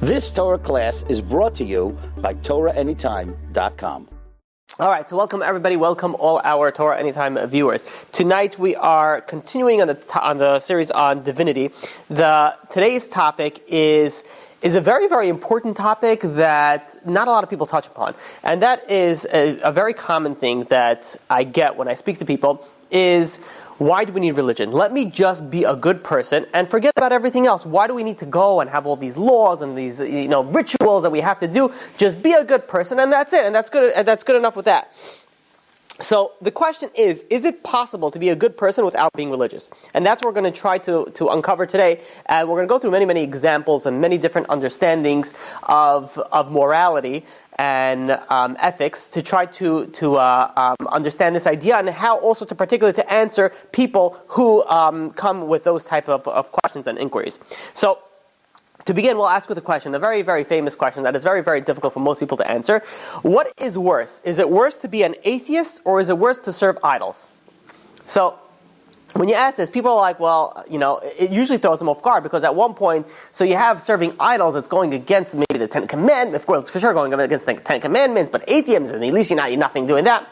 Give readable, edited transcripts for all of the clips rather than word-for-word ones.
This Torah class is brought to you by TorahAnytime.com. All right, so welcome everybody. Welcome all our Torah Anytime viewers. Tonight we are continuing on the series on divinity. Today's topic is a very, very important topic that not a lot of people touch upon. And that is a very common thing that I get when I speak to people is, why do we need religion? Let me just be a good person and forget about everything else. Why do we need to go and have all these laws and these rituals that we have to do? Just be a good person and that's it. And that's good enough with that. So the question is it possible to be a good person without being religious? And that's what we're going to try to uncover today. And we're going to go through many, many examples and many different understandings of morality and ethics to try to understand this idea, and how also to particularly to answer people who come with those type of questions and inquiries. So to begin, we'll ask with a question, a very, very famous question that is very, very difficult for most people to answer. What is worse? Is it worse to be an atheist, or is it worse to serve idols? So when you ask this, people are like, well, it usually throws them off guard, because at one point, so you have serving idols, it's going against maybe the Ten Commandments, of course, for sure going against the Ten Commandments, but atheism, at least you're nothing doing that.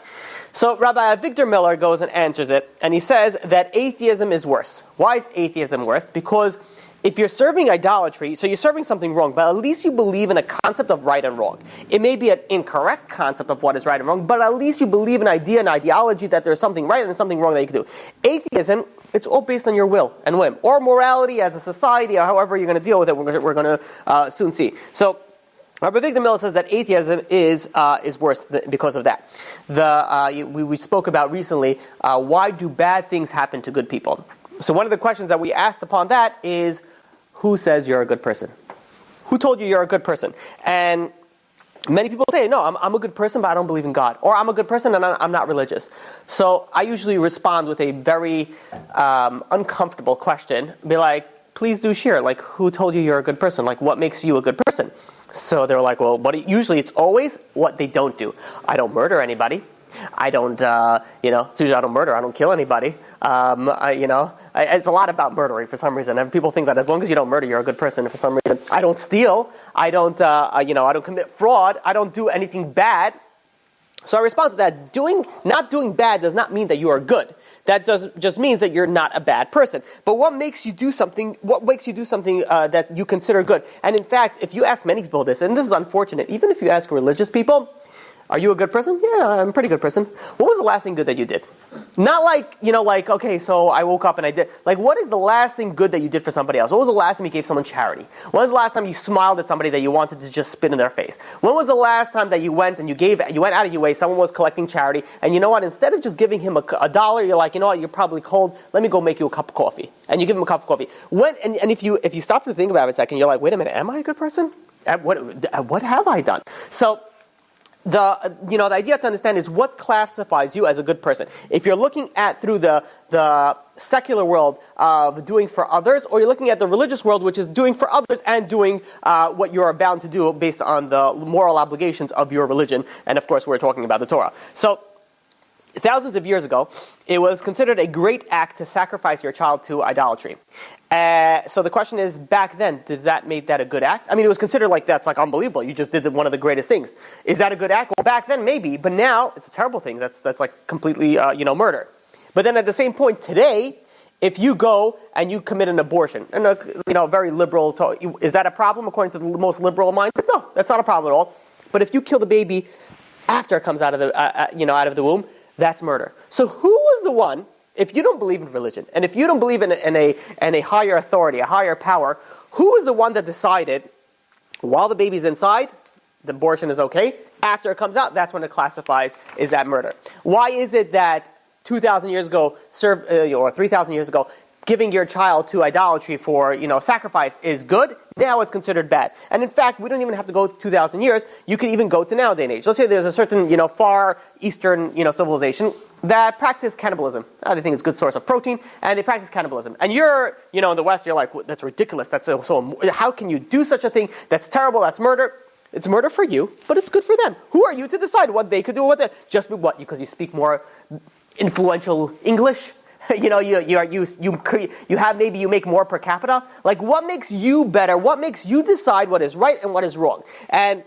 So Rabbi Victor Miller goes and answers it, and he says that atheism is worse. Why is atheism worse? Because if you're serving idolatry, so you're serving something wrong, but at least you believe in a concept of right and wrong. It may be an incorrect concept of what is right and wrong, but at least you believe an idea and ideology that there's something right and something wrong that you can do. Atheism, it's all based on your will and whim, or morality as a society, or however you're going to deal with it. We're going to soon see. So Rabbi Victor Miller says that atheism is worse because of that. We spoke about recently, why do bad things happen to good people? So one of the questions that we asked upon that is, who says you're a good person? Who told you you're a good person? And many people say, no, I'm a good person, but I don't believe in God. Or I'm a good person and I'm not religious. So I usually respond with a very uncomfortable question. Be like, please do share. Like, who told you you're a good person? Like, what makes you a good person? So they're like, well, usually it's always what they don't do. I don't murder anybody. I don't, usually I don't murder. I don't kill anybody. It's a lot about murdering for some reason. And people think that as long as you don't murder, you're a good person. For some reason, I don't steal. I don't commit fraud. I don't do anything bad. So I respond to that. Not doing bad does not mean that you are good. That just means that you're not a bad person. But what makes you do something? What makes you do something that you consider good? And in fact, if you ask many people this, and this is unfortunate, even if you ask religious people, are you a good person? Yeah, I'm a pretty good person. What was the last thing good that you did? Not okay, so I woke up and I did. Like, what is the last thing good that you did for somebody else? What was the last time you gave someone charity? When was the last time you smiled at somebody that you wanted to just spit in their face? When was the last time that you went and you went out of your way, someone was collecting charity, and you know what, instead of just giving him a dollar, you're like, you know what, you're probably cold, let me go make you a cup of coffee. And you give him a cup of coffee. And if you stop to think about it a second, you're like, wait a minute, am I a good person? What have I done? So the idea to understand is what classifies you as a good person. If you're looking at through the secular world of doing for others, or you're looking at the religious world, which is doing for others and doing what you are bound to do based on the moral obligations of your religion. And of course, we're talking about the Torah. So thousands of years ago, it was considered a great act to sacrifice your child to idolatry. So the question is, back then, does that make that a good act? I mean, it was considered like, that's like unbelievable. You just did one of the greatest things. Is that a good act? Well, back then, maybe. But now, it's a terrible thing. That's like completely, murder. But then at the same point, today, if you go and you commit an abortion, and very liberal, is that a problem according to the most liberal mind? No, that's not a problem at all. But if you kill the baby after it comes out of the womb, that's murder. So who was the one? If you don't believe in religion, and if you don't believe in a higher authority, a higher power, who is the one that decided, while the baby's inside, the abortion is okay? After it comes out, that's when it classifies, is that murder? Why is it that 2,000 years ago, or 3,000 years ago, giving your child to idolatry for, sacrifice is good? Now it's considered bad. And in fact, we don't even have to go 2,000 years. You could even go to nowadays age. Let's say there's a certain, far eastern, civilization that practice cannibalism. They think it's a good source of protein, and they practice cannibalism. And you're, in the West, you're like, that's ridiculous. That's so how can you do such a thing? That's terrible. That's murder. It's murder for you, but it's good for them. Who are you to decide what they could do with it? Just because you speak more influential English, You know, you make more per capita. Like, what makes you better? What makes you decide what is right and what is wrong? And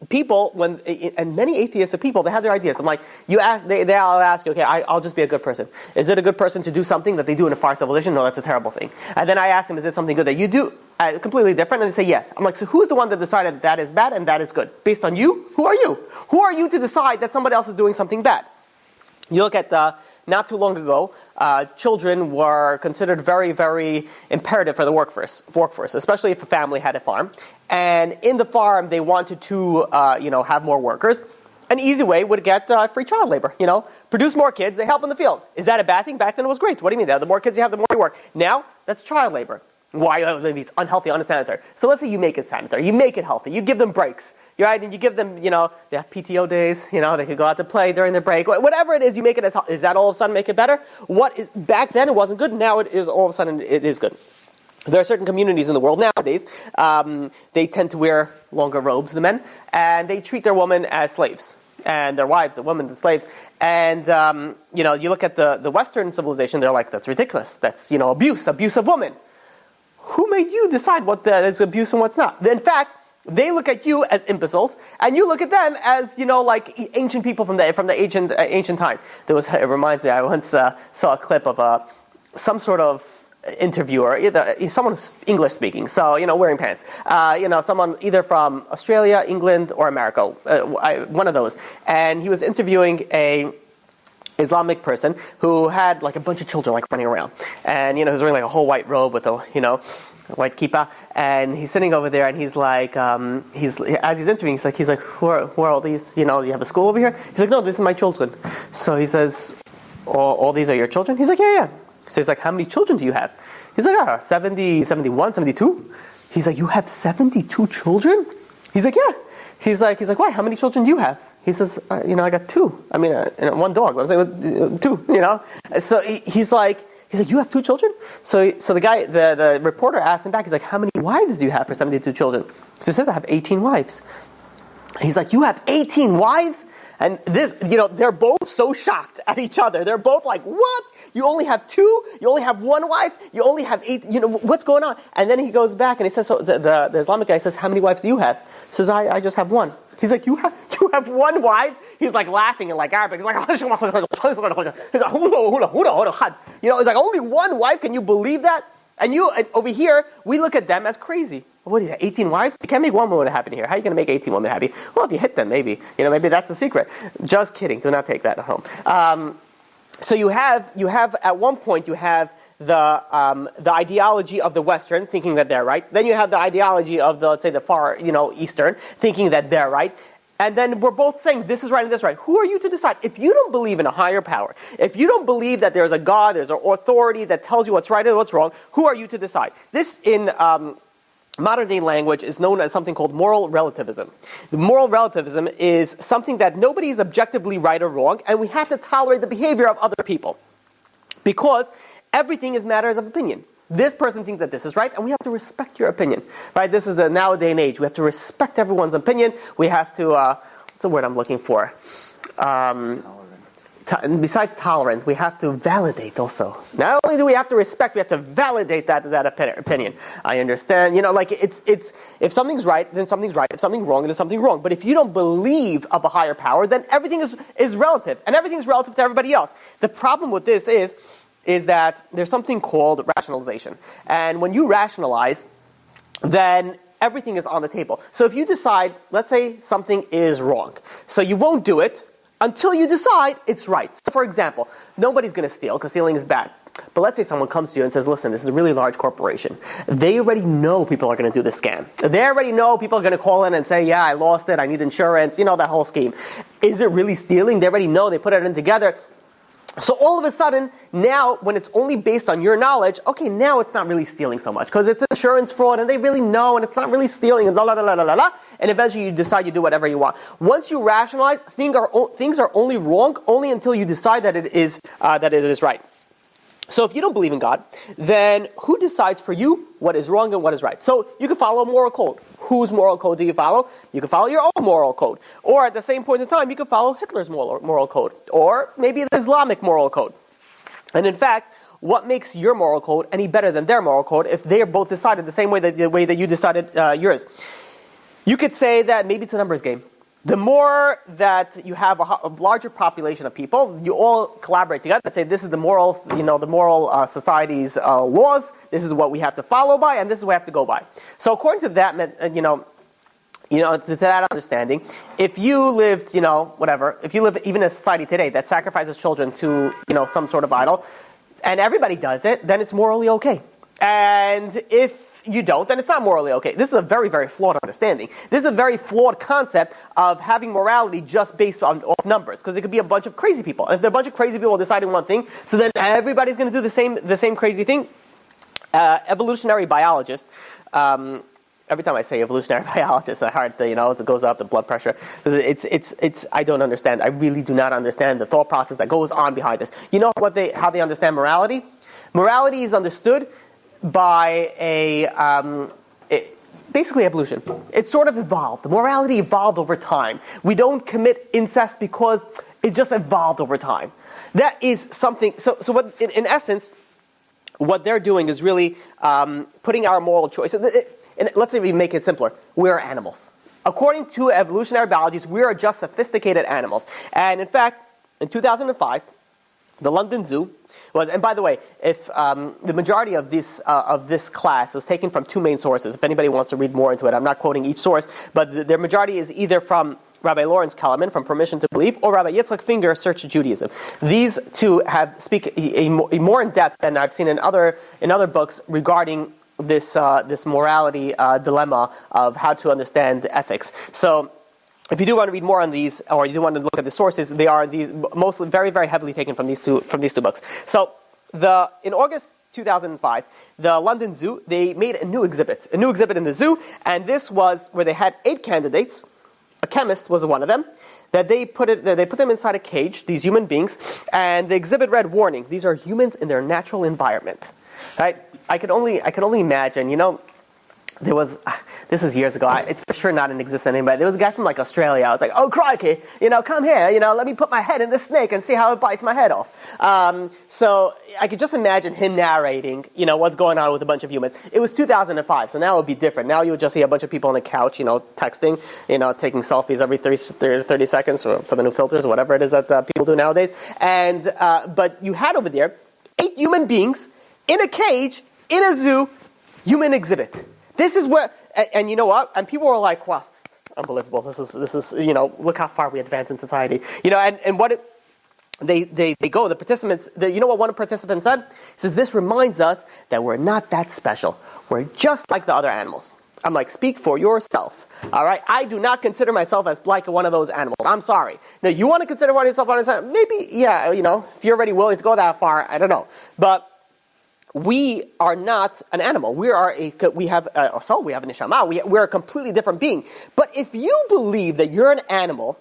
people, and many atheistic people, they have their ideas. I'm like, they'll ask you, okay, I'll just be a good person. Is it a good person to do something that they do in a far civilization? No, that's a terrible thing. And then I ask them, is it something good that you do? Completely different, and they say yes. I'm like, so who's the one that decided that is bad and that is good? Based on you? Who are you? Who are you to decide that somebody else is doing something bad? You look at not too long ago, children were considered very, very imperative for the workforce, especially if a family had a farm. And in the farm, they wanted to, have more workers. An easy way would get free child labor. Produce more kids, they help in the field. Is that a bad thing? Back then it was great. What do you mean? The more kids you have, the more you work. Now, that's child labor. Why? Maybe it's unhealthy, unsanitary. So let's say you make it sanitary, you make it healthy, you give them breaks. Right, and you give them, they have PTO days, they could go out to play during their break. Whatever it is, you make it is that all of a sudden make it better? Back then it wasn't good, now it is all of a sudden it is good. There are certain communities in the world nowadays, they tend to wear longer robes, the men, and they treat their women as slaves. And their wives, the women, the slaves. And, you look at the Western civilization, they're like, that's ridiculous. That's, abuse of women. Who made you decide what that is abuse and what's not? In fact, they look at you as imbeciles, and you look at them as, like ancient people from the ancient time. It reminds me, I once saw a clip of some sort of interviewer, someone who's English speaking, so, wearing pants. Someone either from Australia, England, or America, one of those. And he was interviewing a Islamic person who had like a bunch of children like running around. And, he was wearing like a whole white robe with a, white kippah, and he's sitting over there, and he's like, as he's interviewing, he's like, who are all these? You have a school over here? He's like, no, this is my children. So he says, all these are your children? He's like, yeah. So he's like, how many children do you have? He's like, 70, 71, 72. He's like, you have 72 children? Like, yeah. He's like, why? How many children do you have? He says, I got two. I mean, one dog. I was like, two. So he's like, you have two children? So the guy, the reporter asked him back, he's like, how many wives do you have for 72 children? So he says, I have 18 wives. He's like, you have 18 wives? And this, they're both so shocked at each other. They're both like, what? You only have two? You only have one wife? You only have 8? What's going on? And then he goes back and he says, so the Islamic guy says, how many wives do you have? He says, I just have one. He's like, you have one wife? He's like laughing in like Arabic. He's like, it's like only one wife? Can you believe that? And over here, we look at them as crazy. What do you have, 18 wives? You can't make one woman happy here. How are you going to make 18 women happy? Well, if you hit them, maybe. Maybe that's the secret. Just kidding. Do not take that at home. So you have at one point you have the ideology of the Western, thinking that they're right. Then you have the ideology of the, let's say, the far, Eastern, thinking that they're right. And then we're both saying this is right and this is right. Who are you to decide? If you don't believe in a higher power, if you don't believe that there's a God, there's an authority that tells you what's right and what's wrong, who are you to decide? This in modern day language is known as something called moral relativism. The moral relativism is something that nobody is objectively right or wrong, and we have to tolerate the behavior of other people. Because everything is matters of opinion. This person thinks that this is right, and we have to respect your opinion. Right? This is the nowadays and age. We have to respect everyone's opinion. We have to, what's the word I'm looking for? And besides tolerant, we have to validate also. Not only do we have to respect, we have to validate that opinion. I understand, it's if something's right, then something's right. If something's wrong, then something's wrong. But if you don't believe of a higher power, then everything is relative, and everything's relative to everybody else. The problem with this is that there's something called rationalization, and when you rationalize, then everything is on the table. So if you decide, let's say something is wrong, so you won't do it until you decide it's right. So for example, nobody's going to steal because stealing is bad. But let's say someone comes to you and says, listen, this is a really large corporation. They already know people are going to do this scam. They already know people are going to call in and say, yeah, I lost it, I need insurance, that whole scheme. Is it really stealing? They already know, they put it in together. So all of a sudden, now, when it's only based on your knowledge, okay, now it's not really stealing so much, because it's insurance fraud, and they really know, and it's not really stealing, and and eventually you decide you do whatever you want. Once you rationalize, things are only wrong, only until you decide that it is right. So if you don't believe in God, then who decides for you what is wrong and what is right? So you can follow a moral code. Whose moral code do you follow? You can follow your own moral code. Or at the same point in time, you can follow Hitler's moral code. Or maybe the Islamic moral code. And in fact, what makes your moral code any better than their moral code if they are both decided the same way the way that you decided yours? You could say that maybe it's a numbers game. The more that you have a larger population of people, you all collaborate together and say, this is the moral society's laws, this is what we have to follow by, and this is what we have to go by. So according to that, to that understanding, if you lived, if you live even in a society today that sacrifices children to, some sort of idol, and everybody does it, then it's morally okay. And if you don't, then it's not morally okay. This is a very, very flawed understanding. This is a very flawed concept of having morality just based on off numbers, because it could be a bunch of crazy people. And if there are a bunch of crazy people deciding one thing, so then everybody's going to do the same crazy thing. Evolutionary biologists. Every time I say evolutionary biologists, my heart, it goes up, the blood pressure. It's. I don't understand. I really do not understand the thought process that goes on behind this. You know how they understand morality? Morality is understood by basically evolution. It sort of evolved. Morality evolved over time. We don't commit incest because it just evolved over time. That is something. So what, in essence, what they're doing is really putting our moral choices. And let's say we make it simpler. We are animals. According to evolutionary biologists, we are just sophisticated animals. And in fact, in 2005, the London Zoo was, and by the way, if the majority of this class was taken from two main sources. If anybody wants to read more into it, I'm not quoting each source, but their majority is either from Lawrence Kelemen, from Permission to Believe, or Rabbi Yitzchok Finger, Search Judaism. These two speak a more in depth than I've seen in other books regarding this morality dilemma of how to understand ethics. So, if you do want to read more on these, or you do want to look at the sources, they are these mostly very, very heavily taken from these two books. So, in August 2005, the London Zoo, they made a new exhibit in the zoo, and this was where they had 8 candidates. A chemist was one of them. That they put them inside a cage, these human beings, and the exhibit read, "Warning: these are humans in their natural environment." Right? I could only imagine, there was, this is years ago, it's for sure not in existence anymore, there was a guy from Australia. I was like, oh crikey, come here, let me put my head in this snake and see how it bites my head off. So I could just imagine him narrating, what's going on with a bunch of humans. It was 2005, so now it would be different. Now you would just see a bunch of people on the couch, texting, taking selfies every 30 seconds for the new filters or whatever it is that people do nowadays. And but you had over there 8 human beings in a cage, in a zoo, human exhibit. This is where, and you know what? And people were like, wow, unbelievable. This is, look how far we advance in society. And what they go, the participants, you know what one participant said? He says, this reminds us that we're not that special. We're just like the other animals. I'm like, speak for yourself. All right? I do not consider myself as like one of those animals. I'm sorry. Now, you want to consider yourself one of those animals? Maybe, yeah, if you're already willing to go that far, I don't know. But we are not an animal. We have a soul. We have a neshama. We're a completely different being. But if you believe that you're an animal,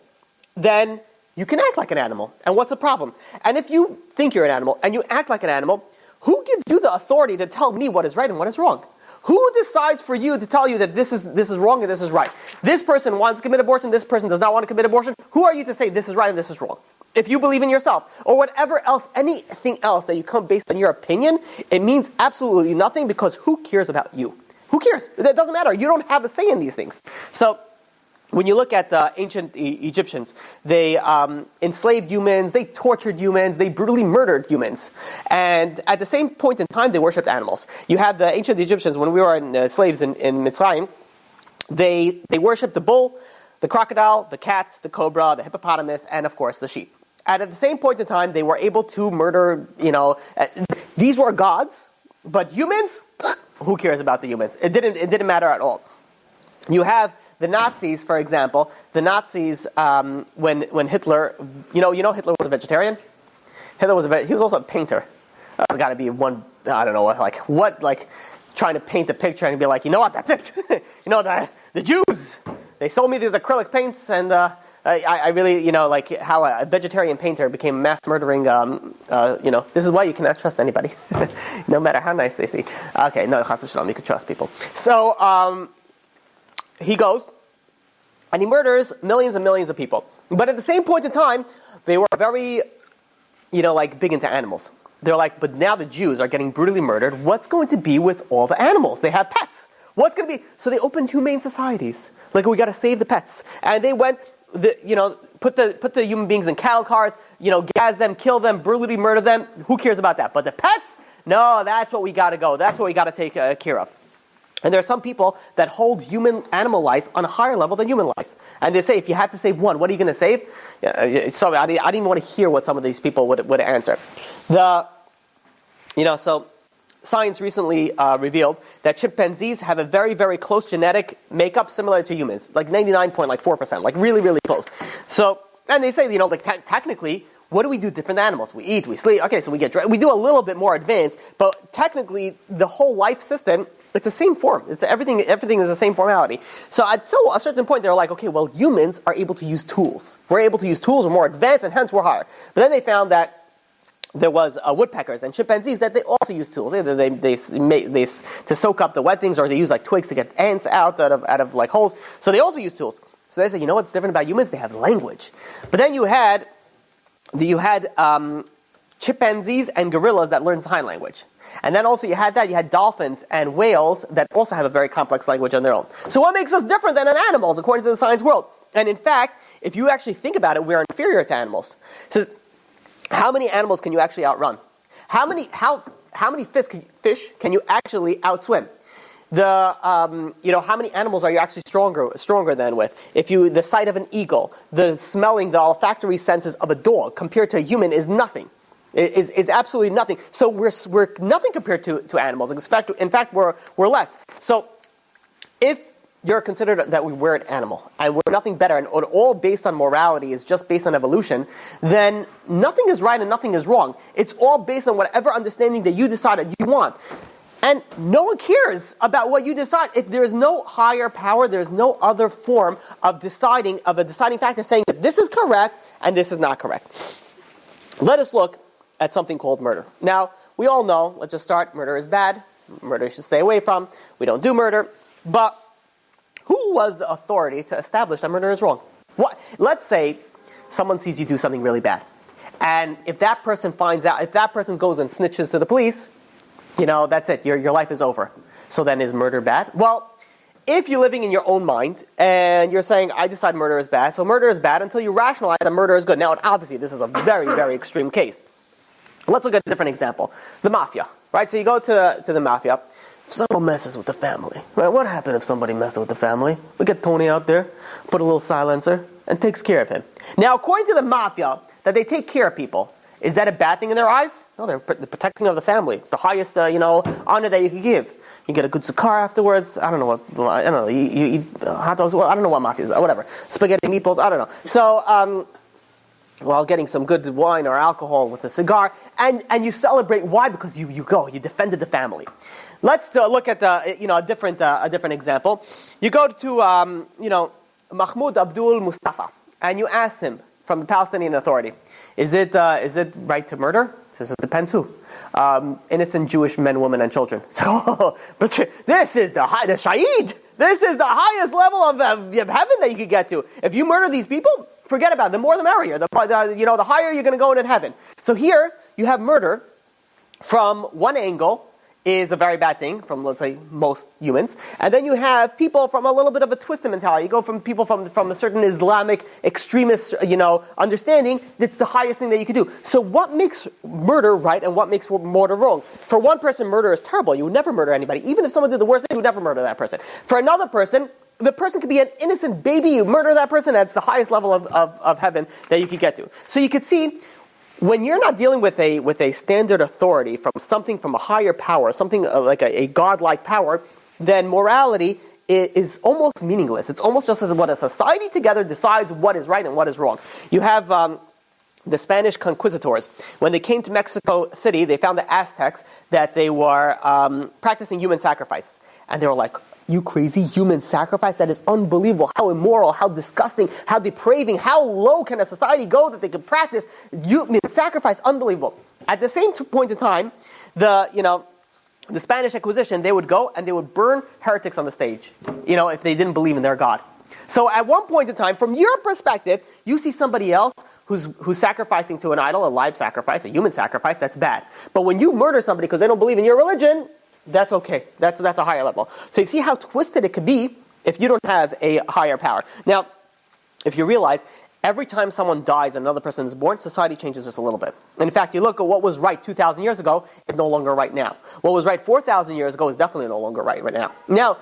then you can act like an animal. And what's the problem? And if you think you're an animal and you act like an animal, who gives you the authority to tell me what is right and what is wrong? Who decides for you to tell you that this is wrong and this is right? This person wants to commit abortion. This person does not want to commit abortion. Who are you to say this is right and this is wrong? If you believe in yourself, or whatever else, anything else that you come based on your opinion, it means absolutely nothing, because who cares about you? Who cares? It doesn't matter. You don't have a say in these things. So, when you look at the ancient Egyptians, they enslaved humans, they tortured humans, they brutally murdered humans. And at the same point in time, they worshipped animals. You have the ancient Egyptians, when we were slaves in Mitzrayim, they worshipped the bull, the crocodile, the cat, the cobra, the hippopotamus, and of course the sheep. And at the same point in time, they were able to murder, these were gods, but humans, who cares about the humans? It didn't matter at all. You have the Nazis, for example. The Nazis, when Hitler, Hitler was a vegetarian. He was also a painter. There's got to be one, I don't know, trying to paint a picture and be like, you know what, that's it. The Jews, they sold me these acrylic paints, and I really, how a vegetarian painter became mass murdering, this is why you cannot trust anybody, no matter how nice they see. Okay, no, chas v'shalom, you can trust people. So, he goes, and he murders millions and millions of people. But at the same point in time, they were very, big into animals. they're like, but now the Jews are getting brutally murdered. What's going to be with all the animals? They have pets. What's going to be? So they opened humane societies. Like, we got to save the pets. And they went, put the human beings in cattle cars, gas them, kill them, brutally murder them. Who cares about that? But the pets? No, that's what we got to go. That's what we got to take care of. And there are some people that hold animal life on a higher level than human life. And they say, if you have to save one, what are you going to save? Sorry, I didn't even want to hear what some of these people would answer. So science recently revealed that chimpanzees have a very, very close genetic makeup similar to humans, like 99.4%, like really, really close. So, and they say, technically, what do we do different than animals? We eat, we sleep. Okay, so we do a little bit more advanced, but technically, the whole life system, it's the same form. It's everything is the same formality. So until a certain point, they're like, okay, well, humans are able to use tools. We're able to use tools. We're more advanced, and hence we're higher. But then they found that there was woodpeckers and chimpanzees that they also use tools. Either they to soak up the wet things, or they use like twigs to get ants out of like holes. So they also use tools. So they say, what's different about humans? They have language. But then you had chimpanzees and gorillas that learn sign language. And then also you had dolphins and whales that also have a very complex language on their own. So what makes us different than animals according to the science world? And in fact, if you actually think about it, we're inferior to animals. It says, how many animals can you actually outrun? How many fish can you actually outswim? How many animals are you actually stronger than with? The sight of an eagle, the olfactory senses of a dog compared to a human is nothing. It's absolutely nothing. So we're nothing compared to animals. In fact, we're less. So if you're considered that we're an animal and we're nothing better, and all based on morality is just based on evolution, then nothing is right and nothing is wrong. It's all based on whatever understanding that you decided you want. And no one cares about what you decide. If there is no higher power, there is no other form of a deciding factor saying that this is correct and this is not correct. Let us look at something called murder. Now, we all know, let's just start, murder is bad. Murder you should stay away from. We don't do murder. But who was the authority to establish that murder is wrong? Let's say someone sees you do something really bad. And if that person goes and snitches to the police, that's it. Your life is over. So then is murder bad? Well, if you're living in your own mind and you're saying, I decide murder is bad, so murder is bad until you rationalize that murder is good. Now, obviously, this is a very, very extreme case. Let's look at a different example. The mafia, right? So you go to the mafia. If someone messes with the family, right? What happened if somebody messes with the family? We get Tony out there, put a little silencer, and takes care of him. Now, according to the mafia, that they take care of people, is that a bad thing in their eyes? No, they're the protecting of the family. It's the highest, honor that you can give. You get a good tzakar afterwards. I don't know. You eat hot dogs. I don't know what mafia is. Whatever. Spaghetti meatballs. I don't know. So, while getting some good wine or alcohol with a cigar, and you celebrate. Why? Because you defended the family. Let's look at a different example. You go to Mahmoud Abdul Mustafa, and you ask him from the Palestinian Authority, is it right to murder? He says, it depends who. Innocent Jewish men, women, and children. So, but this is the shaheed. This is the highest level of heaven that you could get to. If you murder these people, forget about it. The more the merrier. The higher you're going to go in heaven. So here you have murder from one angle is a very bad thing from, let's say, most humans. And then you have people from a little bit of a twisted mentality. You go from people from a certain Islamic extremist, understanding. That's the highest thing that you could do. So what makes murder right and what makes murder wrong? For one person, murder is terrible. You would never murder anybody. Even if someone did the worst thing, you would never murder that person. For another person, the person could be an innocent baby. You murder that person, that's the highest level of heaven that you could get to. So you could see, when you're not dealing with a standard authority from a higher power, something like a godlike power, then morality is almost meaningless. It's almost just as what a society together decides what is right and what is wrong. You have the Spanish conquistadors. When they came to Mexico City, they found the Aztecs that they were practicing human sacrifice. And they were like, you crazy, human sacrifice? That is unbelievable. How immoral, how disgusting, how depraving, how low can a society go that they can practice human sacrifice? Unbelievable. At the same point in time, the Spanish Inquisition, they would go and they would burn heretics on the stage, if they didn't believe in their God. So at one point in time, from your perspective, you see somebody else who's sacrificing to an idol, a live sacrifice, a human sacrifice, that's bad. But when you murder somebody because they don't believe in your religion, that's okay. That's a higher level. So you see how twisted it could be if you don't have a higher power. Now, if you realize, every time someone dies and another person is born, society changes just a little bit. And in fact, you look at what was right 2,000 years ago is no longer right now. What was right 4,000 years ago is definitely no longer right now. Now,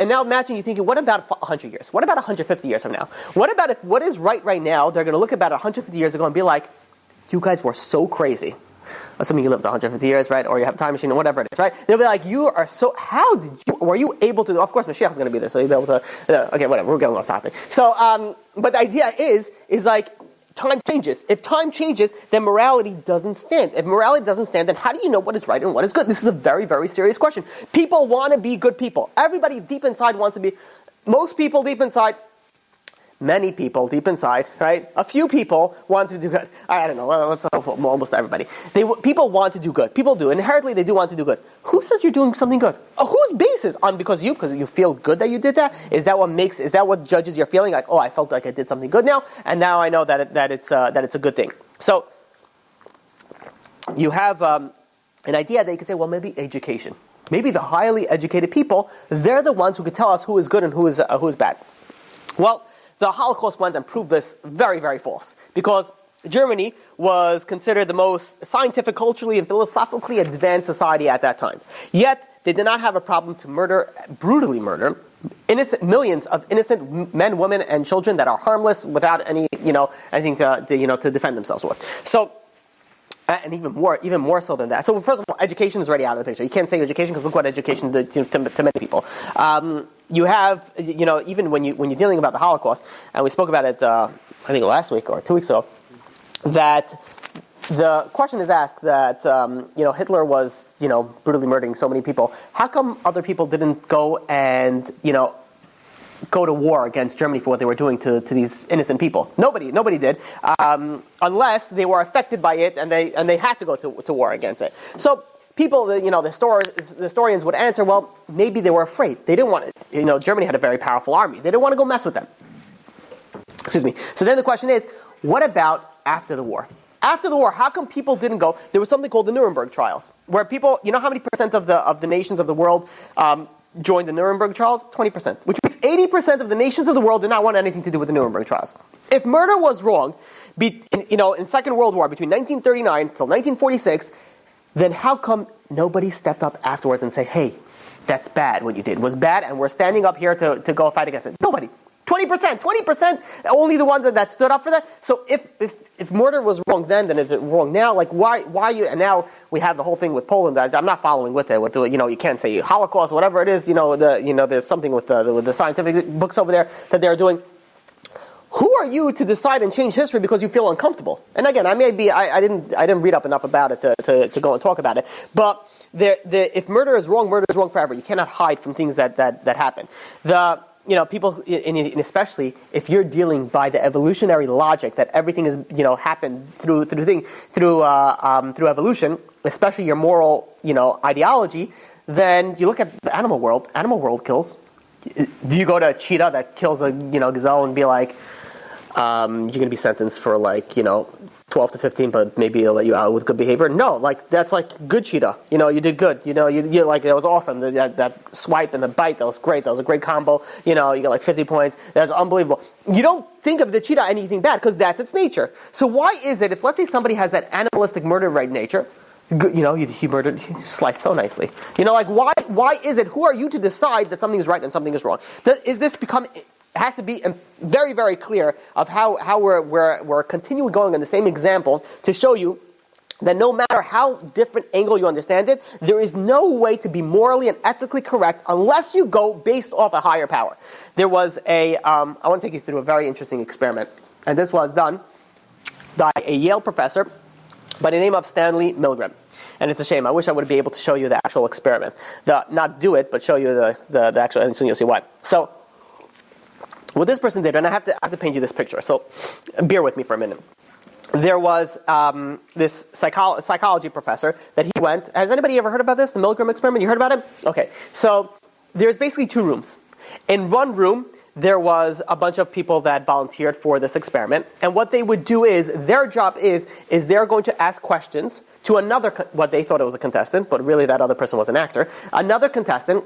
now imagine you thinking, what about 100 years? What about 150 years from now? What about if what is right now, they're going to look about 150 years ago and be like, you guys were so crazy. Assuming you lived 150 years, right? Or you have a time machine or whatever it is, right? They'll be like, were you able to, of course Mashiach is going to be there, so you'll be able to, okay, whatever, we're going off topic. So, but the idea is like, time changes. If time changes, then morality doesn't stand. If morality doesn't stand, then how do you know what is right and what is good? This is a very, very serious question. People want to be good people. Everybody deep inside wants to be, most people deep inside, many people deep inside, right? A few people want to do good. I don't know. Let's almost everybody. People want to do good. People do. Inherently, they do want to do good. Who says you're doing something good? Whose basis on because you feel good that you did that? Is that what judges your feeling? Like, oh, I felt like I did something good now, and now I know that it's a good thing. So you have an idea that you could say, well, maybe education. Maybe the highly educated people, they're the ones who could tell us who is good and who is bad. Well, the Holocaust went and proved this very, very false. Because Germany was considered the most scientific, culturally, and philosophically advanced society at that time. Yet, they did not have a problem to brutally murder, millions of innocent men, women, and children that are harmless without anything to defend themselves with. So, and even more so than that. So first of all, education is already out of the picture. You can't say education because look what education did to many people. You have, even when you're dealing about the Holocaust, and we spoke about it, I think last week or 2 weeks ago, that the question is asked that, Hitler was, brutally murdering so many people. How come other people didn't go and, go to war against Germany for what they were doing to these innocent people? Nobody did, unless they were affected by it and they had to go to war against it. So people, the historians would answer, well, maybe they were afraid. They didn't want it. Germany had a very powerful army. They didn't want to go mess with them. Excuse me. So then the question is, what about after the war? After the war, how come people didn't go? There was something called the Nuremberg trials, where people, how many percent of the nations of the world joined the Nuremberg trials? 20%, which means 80% of the nations of the world did not want anything to do with the Nuremberg trials. If murder was wrong, in Second World War, between 1939 till 1946, then how come nobody stepped up afterwards and say, hey, that's bad what you did. It was bad, and we're standing up here to go fight against it? Nobody. 20%, only the ones that stood up for that. So if murder was wrong then is it wrong now? Like why you? And now we have the whole thing with Poland. I'm not following with it. With you can't say Holocaust, whatever it is. There's something with the scientific books over there that they're doing. Who are you to decide and change history because you feel uncomfortable? And again, I didn't read up enough about it to go and talk about it. But if murder is wrong forever. You cannot hide from things that happen. People, especially if you're dealing by the evolutionary logic that everything is, happened through evolution, especially your moral, ideology, then you look at the animal world. Animal world kills. Do you go to a cheetah that kills a, gazelle and be like, you're going to be sentenced for 12 to 15, but maybe they'll let you out with good behavior? No, that's good cheetah. You did good. You that was awesome. That swipe and the bite, that was great. That was a great combo. You get 50 points. That's unbelievable. You don't think of the cheetah anything bad because that's its nature. So why is it if let's say somebody has that animalistic murder right nature, he sliced so nicely. Why is it? Who are you to decide that something is right and something is wrong? It has to be very, very clear of how we're continuing going on the same examples to show you that no matter how different angle you understand it, there is no way to be morally and ethically correct unless you go based off a higher power. There was I want to take you through a very interesting experiment, and this was done by a Yale professor by the name of Stanley Milgram. And it's a shame. I wish I would be able to show you the actual experiment. Not do it, but show you the actual, and soon you'll see why. So, what this person did, and I have to paint you this picture, so bear with me for a minute. There was this psychology professor that he went. Has anybody ever heard about this, the Milgram experiment? You heard about it? Okay. So there's basically two rooms. In one room, there was a bunch of people that volunteered for this experiment. And what they would do is, their job is they're going to ask questions to another, what they thought it was a contestant, but really that other person was an actor, another contestant.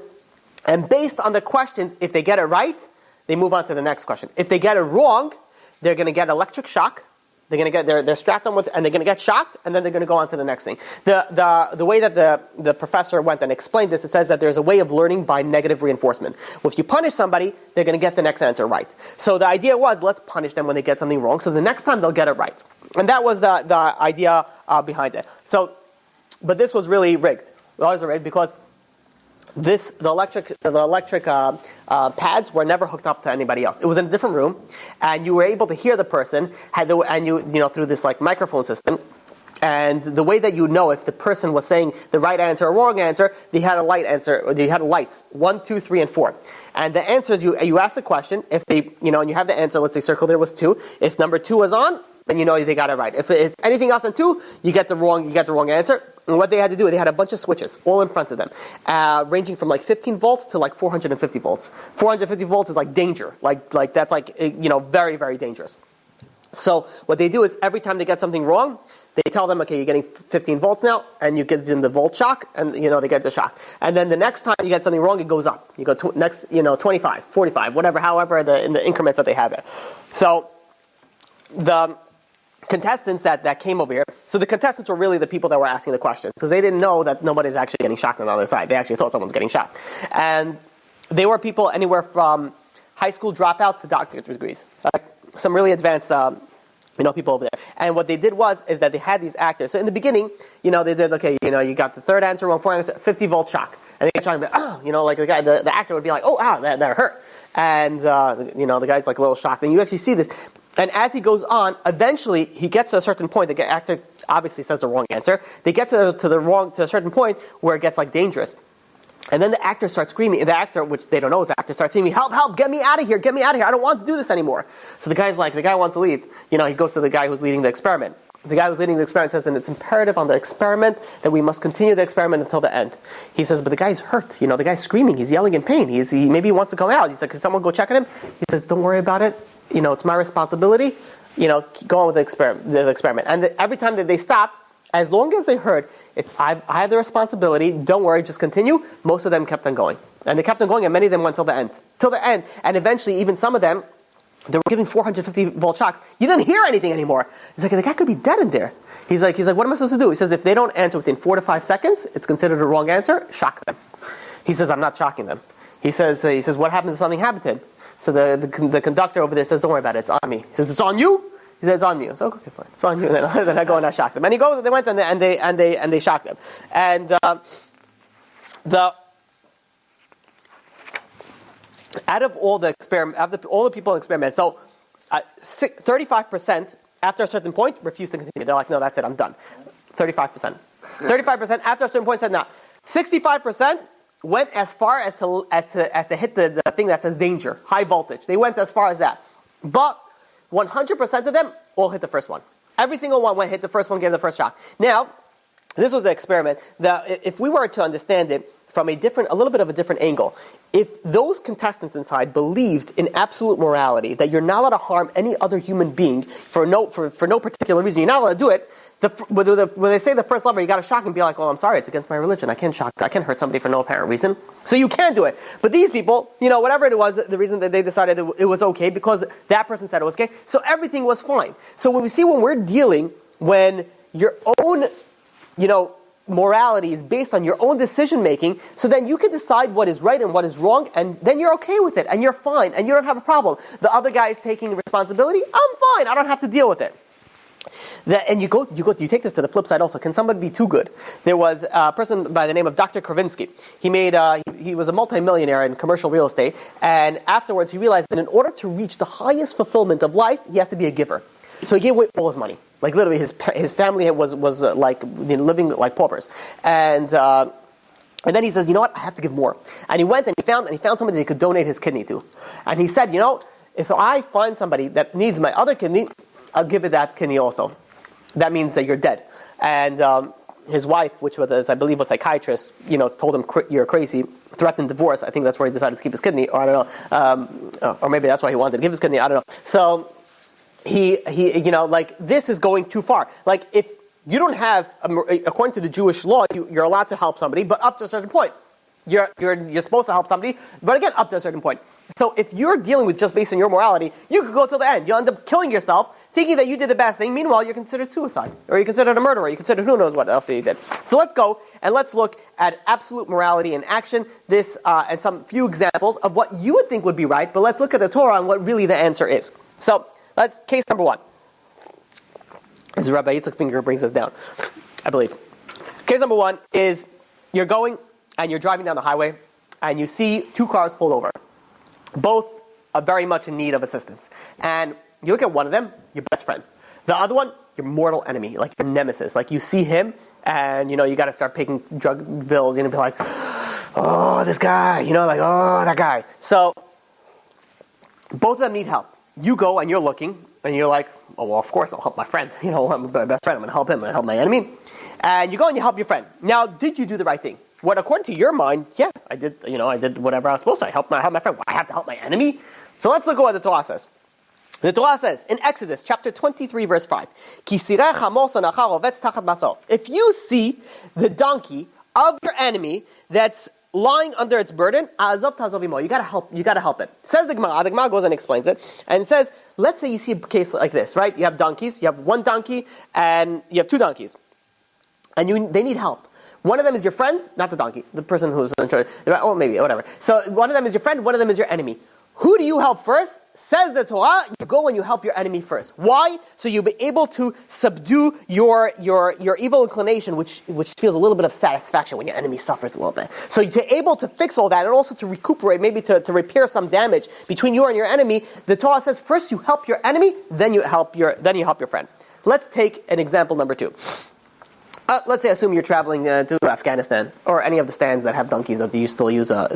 And based on the questions, if they get it right, they move on to the next question. If they get it wrong, they're going to get electric shock. They're going to get they're strapped on with, and they're going to get shocked, and then they're going to go on to the next thing. The way that the professor went and explained this, it says that there's a way of learning by negative reinforcement. Well, if you punish somebody, they're going to get the next answer right. So the idea was, let's punish them when they get something wrong, so the next time they'll get it right. And that was the idea behind it. So, but this was really rigged. It was rigged because the electric pads were never hooked up to anybody else. It was in a different room, and you were able to hear the person through this like microphone system. And the way that you know if the person was saying the right answer or wrong answer, they had a light answer, or they had lights 1, 2, 3, and 4. And the answers you ask the question, if they and you have the answer. Let's say circle there was 2. If number 2 was on, then you know they got it right. If it's anything else than 2, you get the wrong answer. And what they had to do, they had a bunch of switches all in front of them, ranging from like 15 volts to like 450 volts. 450 volts is like danger, like that's like very, very dangerous. So what they do is every time they get something wrong, they tell them, okay, you're getting 15 volts now, and you give them the volt shock, and they get the shock. And then the next time you get something wrong, it goes up. You go next, 25, 45, whatever, however in the increments that they have it. So the contestants that came over here, so the contestants were really the people that were asking the questions, because they didn't know that nobody's actually getting shocked on the other side. They actually thought someone's getting shocked. And they were people anywhere from high school dropouts to doctorate degrees. Some really advanced people over there. And what they did is that they had these actors. So in the beginning, they did, okay, you got the third answer wrong, fourth answer, 50 volt shock. And they get shocked, like the guy, the actor would be like, oh, ow, that hurt. And, the guy's like a little shocked. And you actually see this. And as he goes on, eventually he gets to a certain point. The actor obviously says the wrong answer. They get to a certain point where it gets like dangerous. And then the actor starts screaming. The actor, which they don't know is the actor, starts screaming, help, help, get me out of here, get me out of here. I don't want to do this anymore. So the guy wants to leave. He goes to the guy who's leading the experiment. The guy who's leading the experiment says, and it's imperative on the experiment that we must continue the experiment until the end. He says, but the guy's hurt. The guy's screaming. He's yelling in pain. Maybe he wants to come out. He's like, can someone go check on him? He says, don't worry about it. It's my responsibility. Go on with the experiment. And every time that they stop, as long as they heard, I have the responsibility, don't worry, just continue, most of them kept on going. And they kept on going, and many of them went till the end. And eventually, even some of them, they were giving 450 volt shocks. You didn't hear anything anymore. He's like, the guy could be dead in there. He's like, what am I supposed to do? He says, if they don't answer within 4 to 5 seconds, it's considered a wrong answer, shock them. He says, I'm not shocking them. He says, what happens if something happened to him? So the conductor over there says, don't worry about it, it's on me. He says, it's on you? He said, it's on me. So okay, fine, it's on you. And then I go and I shock them. And they went and they shocked them. And out of all the people in experiment, so 35% after a certain point refused to continue. They're like, no, that's it, I'm done. 35%. 35% after a certain point said no. 65% went as far as to hit the thing that says danger, high voltage. They went as far as that. But 100% of them all hit the first one. Every single one hit the first one, gave the first shock. Now, this was the experiment. If we were to understand it from a little bit of a different angle, if those contestants inside believed in absolute morality, that you're not allowed to harm any other human being for no particular reason, you're not allowed to do it. When they say the first level, you got to shock and be like, "Well, I'm sorry, it's against my religion. I can't hurt somebody for no apparent reason." So you can do it. But these people, whatever it was, the reason that they decided it was okay because that person said it was okay. So everything was fine. So when we're dealing when your own, morality is based on your own decision making, so then you can decide what is right and what is wrong, and then you're okay with it, and you're fine, and you don't have a problem. The other guy is taking responsibility. I'm fine. I don't have to deal with it. And you take this to the flip side also. Can somebody be too good? There was a person by the name of Dr. Kravinsky. He was a multimillionaire in commercial real estate, and afterwards he realized that in order to reach the highest fulfillment of life, he has to be a giver. So he gave away all his money. Like literally, his family was like living like paupers, and then he says, you know what? I have to give more. And he went and he found somebody that he could donate his kidney to, and he said, if I find somebody that needs my other kidney, I'll give it that kidney also. That means that you're dead. And his wife, which was, I believe, a psychiatrist, told him you're crazy, threatened divorce. I think that's where he decided to keep his kidney, or I don't know, or maybe that's why he wanted to give his kidney. I don't know. So he, this is going too far. Like, if you don't have, according to the Jewish law, you're allowed to help somebody, but up to a certain point. You're supposed to help somebody, but again, up to a certain point. So if you're dealing with just based on your morality, you could go till the end. You'll end up killing yourself, thinking that you did the best thing. Meanwhile, you're considered suicide, or you're considered a murderer, you're considered who knows what else you did. So let's go and let's look at absolute morality in action. This and some few examples of what you would think would be right, but let's look at the Torah and what really the answer is. So let's case number one. This is Rabbi Yitzchok Finger brings us down, I believe. Case number one is you're going and you're driving down the highway and you see two cars pulled over. Both are very much in need of assistance. And you look at one of them, your best friend. The other one, your mortal enemy, like your nemesis. Like you see him and, you got to start paying drug bills. Be like, oh, this guy, oh, that guy. So both of them need help. You go and you're looking and you're like, oh, well, of course I'll help my friend. I'm my best friend. I'm going to help him. I'm going to help my enemy. And you go and you help your friend. Now, did you do the right thing? What, according to your mind, yeah, I did. I did whatever I was supposed to. I helped my friend. I have to help my enemy. So let's look at what the Torah says. The Torah says in Exodus chapter 23, verse 5, if you see the donkey of your enemy that's lying under its burden, you gotta help. You gotta help it. Says the Gemara. The Gemara goes and explains it, and it says, let's say you see a case like this, right? You have donkeys. You have one donkey, and you have two donkeys, and they need help. One of them is your friend, not the donkey, the person who's in charge. Oh, maybe, whatever. So one of them is your friend, one of them is your enemy. Who do you help first? Says the Torah, you go and you help your enemy first. Why? So you'll be able to subdue your evil inclination, which feels a little bit of satisfaction when your enemy suffers a little bit. So you're able to fix all that and also to recuperate, maybe to repair some damage between you and your enemy. The Torah says first you help your enemy, then you help your friend. Let's take an example number 2. Let's say, assume you're traveling to Afghanistan or any of the stands that have donkeys that you still use. So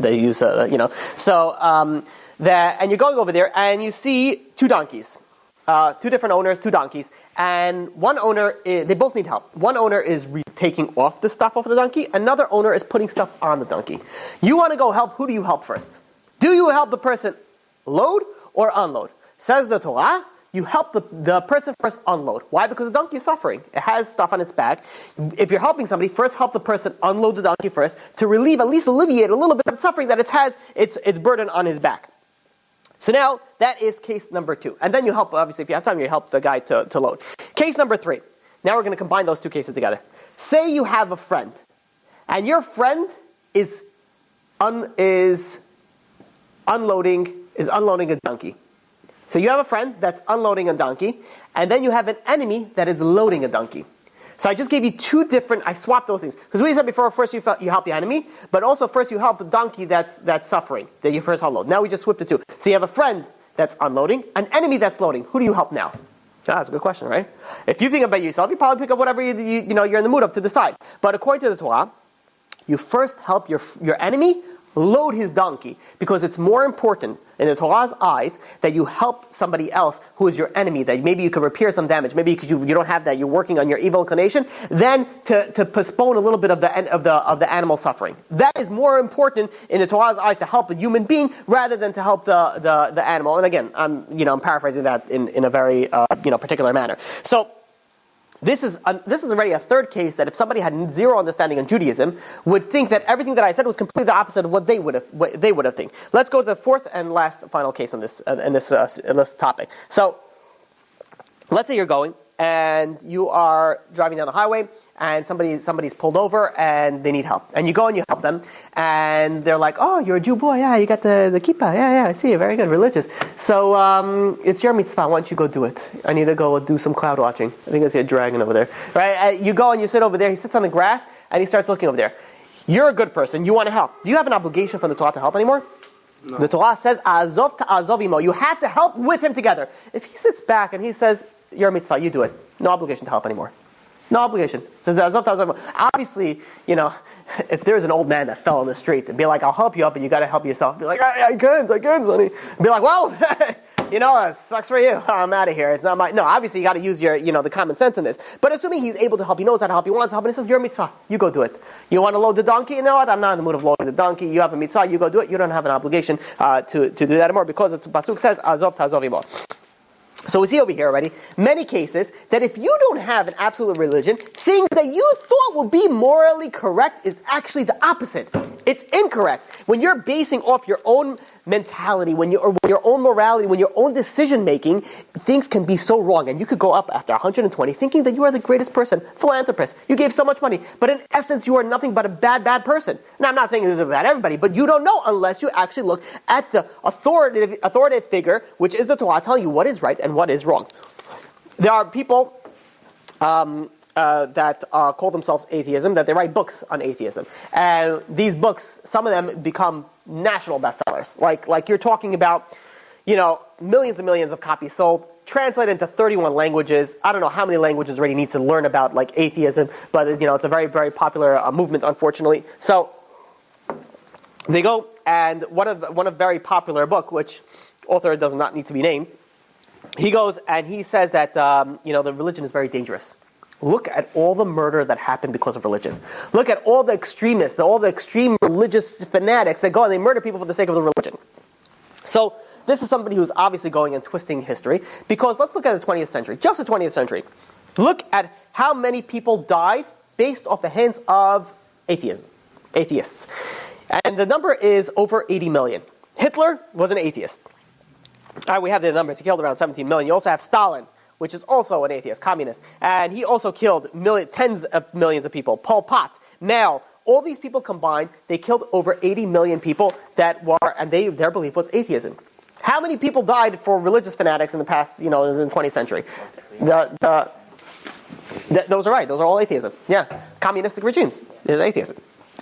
and you're going over there and you see two donkeys, two different owners, two donkeys, and one owner they both need help. One owner is taking off the stuff off the donkey. Another owner is putting stuff on the donkey. You want to go help. Who do you help first? Do you help the person load or unload? Says the Torah. You help the person first unload. Why? Because the donkey is suffering. It has stuff on its back. If you're helping somebody, first help the person unload the donkey first to alleviate a little bit of suffering that it has its burden on his back. So now, that is case number 2. And then you help, obviously, if you have time, you help the guy to load. Case number 3. Now we're going to combine those two cases together. Say you have a friend, and your friend is unloading a donkey. So you have a friend that's unloading a donkey, and then you have an enemy that is loading a donkey. So I just gave you two different, I swapped those things. Because we said before, first you help the enemy, but also first you help the donkey that's suffering, that you first unload. Now we just swapped the two. So you have a friend that's unloading, an enemy that's loading. Who do you help now? That's a good question, right? If you think about yourself, you probably pick up whatever you're in the mood of to decide. But according to the Torah, you first help your enemy load his donkey, because it's more important in the Torah's eyes that you help somebody else who is your enemy, that maybe you could repair some damage, maybe because you don't have that, you're working on your evil inclination, than to postpone a little bit of the animal suffering. That is more important in the Torah's eyes to help a human being rather than to help the animal. And again, I'm paraphrasing that in a very particular manner. So This is already a third case that if somebody had zero understanding on Judaism would think that everything that I said was completely the opposite of what they would have think. Let's go to the fourth and last final case on this topic. So, let's say you're going and you are driving down the highway and somebody's pulled over and they need help, and you go and you help them, and they're like, "Oh, you're a Jew boy, yeah, you got the kippah, yeah, I see, very good, religious. So it's your mitzvah. Why don't you go do it? I need to go do some cloud watching. I think I see a dragon over there, right?" You go and you sit over there. He sits on the grass and he starts looking over there. You're a good person. You want to help. Do you have an obligation from the Torah to help anymore? No. The Torah says, "Azov ta'azov imo." You have to help with him together. If he sits back and he says, "Your mitzvah, you do it," no obligation to help anymore. No obligation. It says, obviously, if there's an old man that fell on the street and be like, "I'll help you up," and you got to help yourself. Be like, I can't, sonny. Be like, "Well, it sucks for you. I'm out of here. It's not my. No, obviously you got to use your, the common sense in this. But assuming he's able to help, he knows how to help, he wants to help, and he says, "Your mitzvah, you go do it. You want to load the donkey? You know what? I'm not in the mood of loading the donkey. You have a mitzvah, you go do it. You don't have an obligation to do that anymore because the pasuk says, "Azov ta'azov imo." So we see over here already many cases that if you don't have an absolute religion, things that you thought would be morally correct is actually the opposite. It's incorrect. When you're basing off your own mentality, when your own morality, when your own decision making, things can be so wrong. And you could go up after 120 thinking that you are the greatest person, philanthropist. You gave so much money, but in essence you are nothing but a bad person. Now I'm not saying this is about everybody, but you don't know unless you actually look at the authoritative figure, which is the Torah, telling you what is right and what is wrong. There are people that call themselves atheism, that they write books on atheism. And these books, some of them become national bestsellers. Like you're talking about, millions and millions of copies sold, translated into 31 languages. I don't know how many languages already needs to learn about like atheism, but it's a very, very popular movement, unfortunately. So they go, and one of very popular book, which author does not need to be named, he goes and he says that the religion is very dangerous. Look at all the murder that happened because of religion. Look at all the extremists, all the extreme religious fanatics that go and they murder people for the sake of the religion. So this is somebody who's obviously going and twisting history, because let's look at the 20th century, just the 20th century. Look at how many people died based off the hands of atheists. And the number is over 80 million. Hitler was an atheist. All right, we have the numbers. He killed around 17 million. You also have Stalin, which is also an atheist, communist. And he also killed tens of millions of people. Pol Pot, Mao, all these people combined, they killed over 80 million people and their belief was atheism. How many people died for religious fanatics in the past, in the 20th century? Those are right. Those are all atheism. Yeah. Communistic regimes. There's atheism.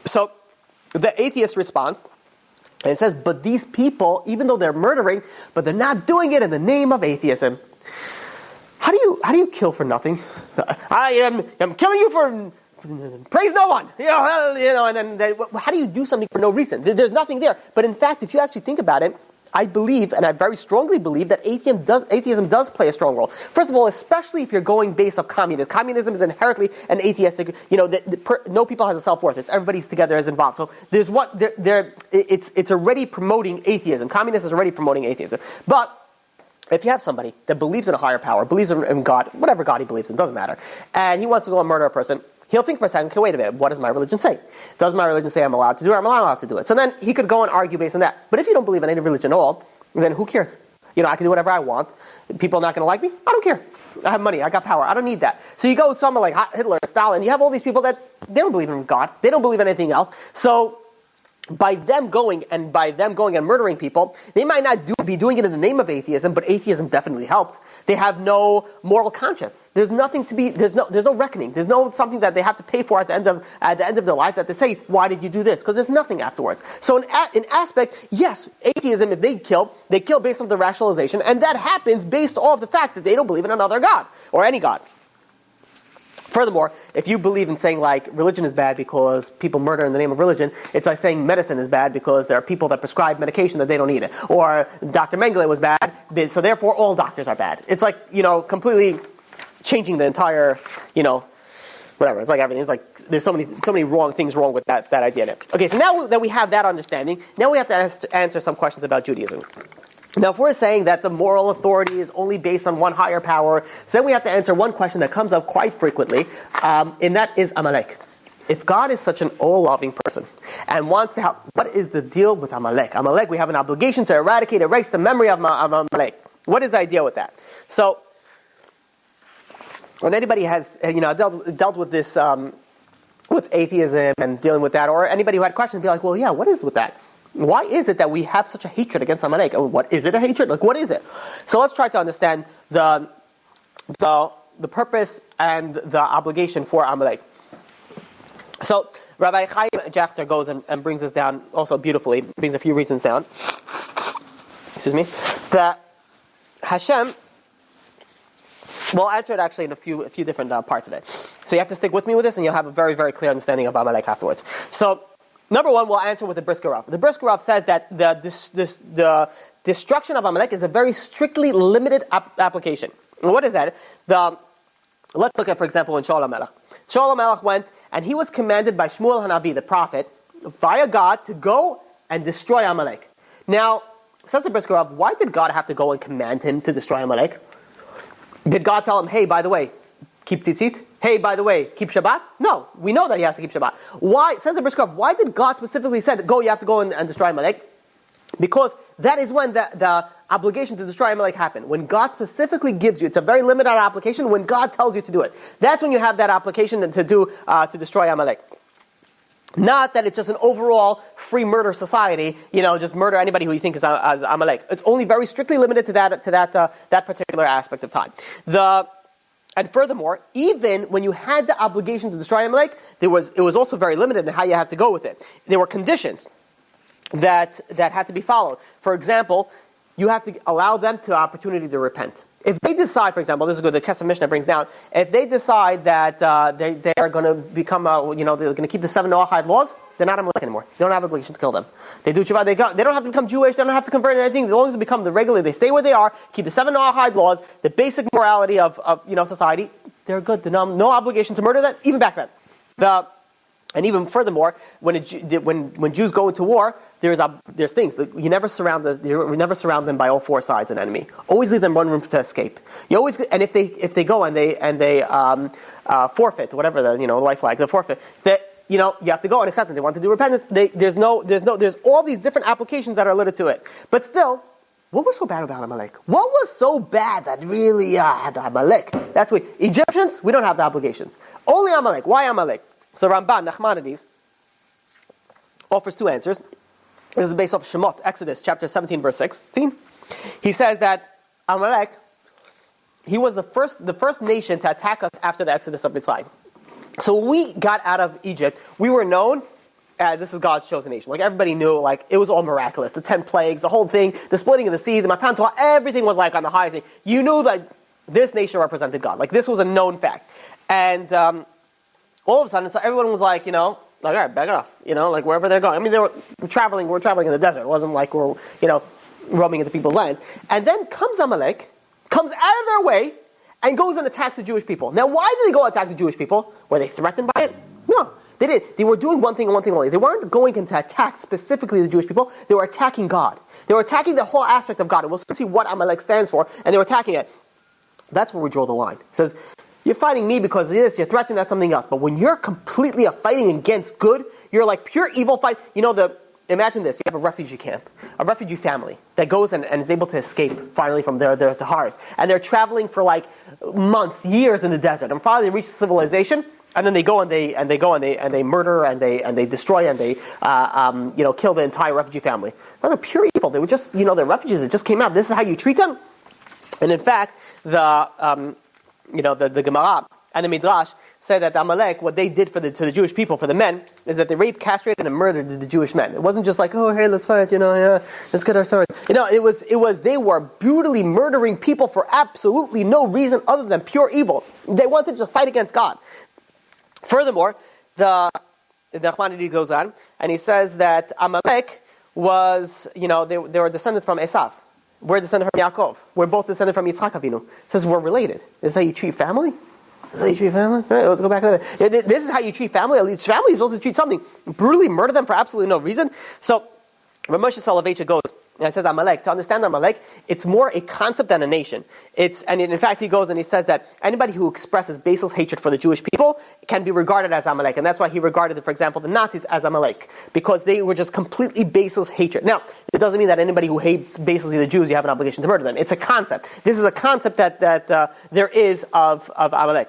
So the atheist response, and it says, but these people, even though they're murdering, but they're not doing it in the name of atheism. How do you kill for nothing? I am killing you for praise no one. And then how do you do something for no reason? There's nothing there. But in fact, if you actually think about it, I believe, and I very strongly believe, that atheism does play a strong role. First of all, especially if you're going based off communism. Communism is inherently an atheistic. No people has a self-worth. It's everybody's together is involved. So there's it's already promoting atheism. Communism is already promoting atheism. But if you have somebody that believes in a higher power, believes in God, whatever God he believes in, doesn't matter, and he wants to go and murder a person, he'll think for a second, okay, wait a minute, what does my religion say? Does my religion say I'm allowed to do it? I'm not allowed to do it. So then he could go and argue based on that. But if you don't believe in any religion at all, then who cares? I can do whatever I want. People are not going to like me? I don't care. I have money. I got power. I don't need that. So you go with someone like Hitler, Stalin, you have all these people that they don't believe in God. They don't believe in anything else. So by them going and murdering people, they might not be doing it in the name of atheism, but atheism definitely helped. They have no moral conscience. There's nothing to be. There's no reckoning. There's no something that they have to pay for at the end of their life, that they say, why did you do this? Because there's nothing afterwards. So in aspect, yes, atheism, if they kill based on the rationalization, and that happens based off the fact that they don't believe in another God or any God. Furthermore, if you believe in saying like religion is bad because people murder in the name of religion, it's like saying medicine is bad because there are people that prescribe medication that they don't need it. Or Dr. Mengele was bad, so therefore all doctors are bad. It's like, completely changing the entire, whatever. It's like everything. It's like there's so many wrong things wrong with that idea. Okay, so now that we have that understanding, now we have to answer some questions about Judaism. Now, if we're saying that the moral authority is only based on one higher power, so then we have to answer one question that comes up quite frequently, and that is Amalek. If God is such an all-loving person and wants to help, what is the deal with Amalek? Amalek, we have an obligation to erase the memory of Amalek. What is the idea with that? So, when anybody has dealt with this, with atheism and dealing with that, or anybody who had questions, be like, well, yeah, what is with that? Why is it that we have such a hatred against Amalek? What is it, a hatred? Like, what is it? So let's try to understand the purpose and the obligation for Amalek. So Rabbi Chaim Jachter goes and brings this down also beautifully, brings a few reasons down. Excuse me. That Hashem, we'll answer it actually in a few different parts of it. So you have to stick with me with this, and you'll have a very, very clear understanding of Amalek afterwards. So number one, we'll answer with the Brisker Rav. The Brisker Rav says that the destruction of Amalek is a very strictly limited application. And what is that? Let's look at, for example, when Shaul HaMelech. Shaul HaMelech went, and he was commanded by Shmuel HaNavi, the prophet, via God, to go and destroy Amalek. Now, says the Brisker Rav, why did God have to go and command him to destroy Amalek? Did God tell him, hey, by the way, keep tzitzit? Hey, by the way, keep Shabbat? No, we know that he has to keep Shabbat. Why, says the Brisker Rav, why did God specifically say, go, you have to go and destroy Amalek? Because that is when the obligation to destroy Amalek happened. When God specifically gives you, it's a very limited application, when God tells you to do it. That's when you have that application to destroy Amalek. Not that it's just an overall free murder society, just murder anybody who you think is Amalek. It's only very strictly limited to that particular aspect of time. And furthermore, even when you had the obligation to destroy Amalek, it was also very limited in how you had to go with it. There were conditions that had to be followed. For example, you have to allow them the opportunity to repent. If they decide, for example, this is what the Kesef Mishnah brings down, if they decide that they are going to become, they're going to keep the 7 Noahide laws, they're not Amalek anymore. You don't have an obligation to kill them. They do tshuva, they don't have to become Jewish, they don't have to convert to anything. As long as they become they stay where they are, keep the 7 Noahide laws, the basic morality of society, they're good. There's no obligation to murder them, even back then. And even furthermore, when Jews go into war, there's things you never surround them by all 4 sides an enemy. Always leave them one room to escape. And if they go and they forfeit whatever the white flag, the forfeit, that you have to go and accept it. They want to do repentance. There's all these different applications that are limited to it. But still, what was so bad about Amalek? What was so bad that really had Amalek? That's why Egyptians, we don't have the obligations. Only Amalek. Why Amalek? So Ramban, Nachmanides, offers 2 answers. This is based off Shemot, Exodus, chapter 17, verse 16. He says that Amalek, he was the first nation to attack us after the Exodus of Mitzrayim. So when we got out of Egypt, we were known as this is God's chosen nation. Like everybody knew, like it was all miraculous. The 10 plagues, the whole thing, the splitting of the sea, the Matan Torah, everything was like on the highest thing. You knew that this nation represented God. Like this was a known fact. And all of a sudden, so everyone was like, all right, back off, like wherever they're going. I mean, we're traveling in the desert. It wasn't like we're, roaming into people's lands. And then comes Amalek, comes out of their way, and goes and attacks the Jewish people. Now, why did they go attack the Jewish people? Were they threatened by it? No, they didn't. They were doing one thing and one thing only. They weren't going into attack specifically the Jewish people. They were attacking God. They were attacking the whole aspect of God. And we'll see what Amalek stands for. And they were attacking it. That's where we draw the line. It says, you're fighting me because of this, you're threatening, that's something else. But when you're completely fighting against good, you're like pure evil fight. Imagine this, you have a refugee camp, a refugee family that goes and is able to escape finally from their Tahars. And they're traveling for like months, years in the desert. And finally they reach civilization, and then they go and they murder and they destroy and they kill the entire refugee family. They're pure evil. They were just, they're refugees that just came out. This is how you treat them? And in fact, the Gemara and the Midrash say that Amalek, what they did to the Jewish people, for the men, is that they raped, castrated, and murdered the Jewish men. It wasn't just like, oh, hey, let's fight, let's get our swords. It was they were brutally murdering people for absolutely no reason other than pure evil. They wanted to just fight against God. Furthermore, the Nachmanides goes on, and he says that Amalek was, they were descended from Esav. We're descended from Yaakov. We're both descended from Yitzchok Avinu. It says we're related. This is how you treat family? This is how you treat family? All right, let's go back to that. This is how you treat family? At least family is supposed to treat something. Brutally murder them for absolutely no reason. So, Rav Moshe Soloveitchik goes, and it says Amalek. To understand Amalek, it's more a concept than a nation. And in fact, he goes and he says that anybody who expresses baseless hatred for the Jewish people can be regarded as Amalek. And that's why he regarded, for example, the Nazis as Amalek. Because they were just completely baseless hatred. Now, it doesn't mean that anybody who hates baselessly the Jews, you have an obligation to murder them. It's a concept. This is a concept that there is of Amalek.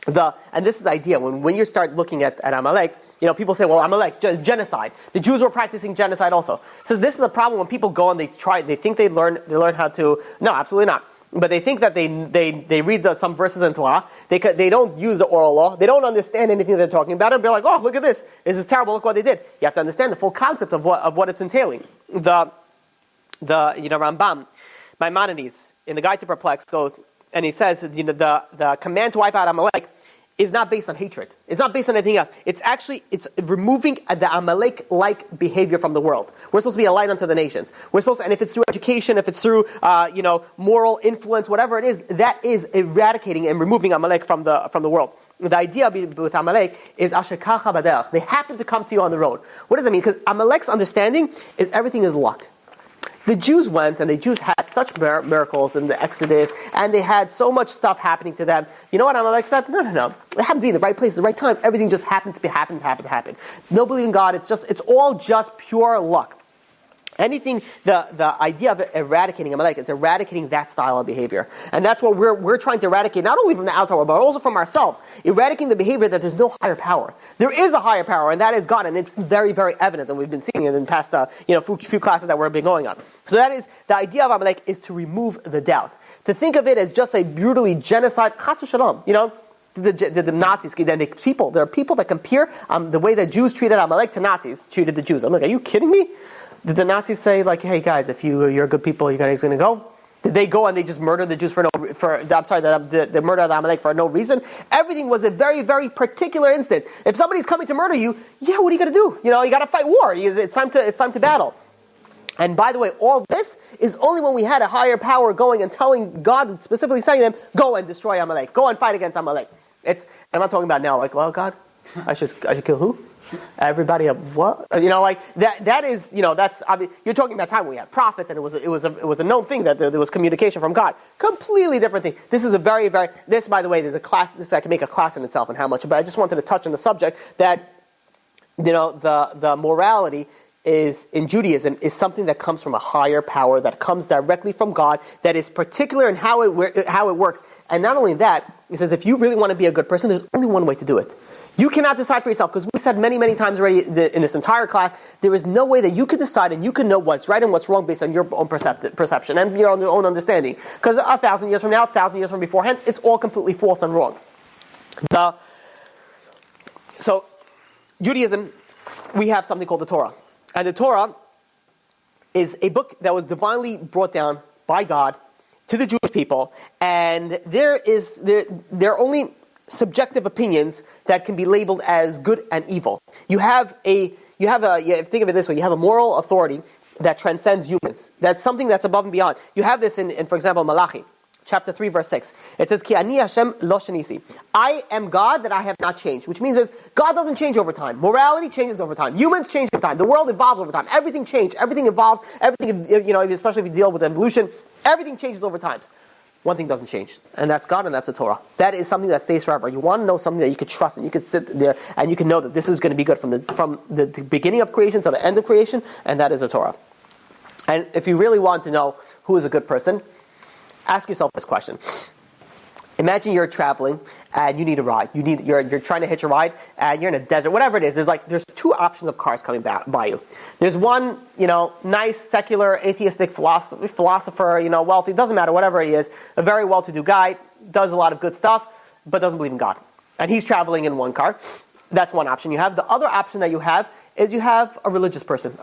And this is the idea. When you start looking at Amalek, people say, well, Amalek, genocide. The Jews were practicing genocide also. So this is a problem when people go and they think they learn how to, no, absolutely not. But they think that they read some verses in Torah, they don't use the oral law, they don't understand anything they're talking about, and they're like, oh, look at this is terrible, look what they did. You have to understand the full concept of what it's entailing. The Rambam, Maimonides, in the Guide to Perplex goes, and he says, the command to wipe out Amalek is not based on hatred. It's not based on anything else. It's removing the Amalek-like behavior from the world. We're supposed to be a light unto the nations. We're supposed to, and if it's through education, if it's through, moral influence, whatever it is, that is eradicating and removing Amalek from the world. The idea with Amalek is ashekacha baderech. They happen to come to you on the road. What does that mean? Because Amalek's understanding is everything is luck. The Jews went, and the Jews had such miracles in the Exodus, and they had so much stuff happening to them. You know what Amalek said? No. They happened to be in the right place at the right time. Everything just happened to happen. No belief in God. It's all just pure luck. Anything, the idea of eradicating Amalek is eradicating that style of behavior. And that's what we're trying to eradicate, not only from the outside world, but also from ourselves. Eradicating the behavior that there's no higher power. There is a higher power, and that is God, and it's very, very evident, and we've been seeing it in the past few classes that we've been going on. So that is, the idea of Amalek is to remove the doubt. To think of it as just a brutally genocide, chas v'shalom, the Nazis, then there are people that compare the way that Jews treated Amalek to Nazis treated the Jews. I'm like, are you kidding me? Did the Nazis say, like, hey guys, if you're good people, you guys going to go? Did they go and they just murder the Jews the murder of the Amalek for no reason? Everything was a very, very particular instance. If somebody's coming to murder you, what are you going to do? You got to fight war. It's time to battle. And by the way, all this is only when we had a higher power going and telling God, specifically saying to them, go and destroy Amalek. Go and fight against Amalek. I'm not talking about now, like, well, God, I should kill who? Everybody of what? That is, that's obvious. You're talking about time when we had prophets, and it was a known thing that there was communication from God. Completely different thing. This is a very, very, this, by the way, there's a class, I can make a class in itself and how much, but I just wanted to touch on the subject that, the morality is, in Judaism, is something that comes from a higher power, that comes directly from God, that is particular in how it works. And not only that, it says if you really want to be a good person, there's only one way to do it. You cannot decide for yourself, because we said many, many times already in this entire class, there is no way that you can decide and you can know what's right and what's wrong based on your own perception and your own understanding. Because 1,000 years from now, 1,000 years from beforehand, it's all completely false and wrong. So, Judaism, we have something called the Torah. And the Torah is a book that was divinely brought down by God to the Jewish people, and there are only subjective opinions that can be labeled as good and evil. You think of it this way: you have a moral authority that transcends humans. That's something that's above and beyond. You have this in for example, Malachi, chapter 3, verse 6. It says, Ki ani Hashem lo shenisi. I am God that I have not changed. Which means God doesn't change over time. Morality changes over time. Humans change over time. The world evolves over time. Everything changes. Everything evolves. Everything, especially if you deal with evolution, everything changes over time. One thing doesn't change, and that's God, and that's the Torah. That is something that stays forever. You want to know something that you can trust, and you can sit there, and you can know that this is going to be good from the beginning of creation to the end of creation, and that is the Torah. And if you really want to know who is a good person, ask yourself this question. Imagine you're traveling and you need a ride. You're trying to hitch a ride and you're in a desert, whatever it is. There's two options of cars coming by you. There's one, nice, secular, atheistic philosopher, wealthy, doesn't matter, whatever he is, a very well-to-do guy, does a lot of good stuff, but doesn't believe in God. And he's traveling in one car. That's one option you have. The other option that you have is you have a religious person.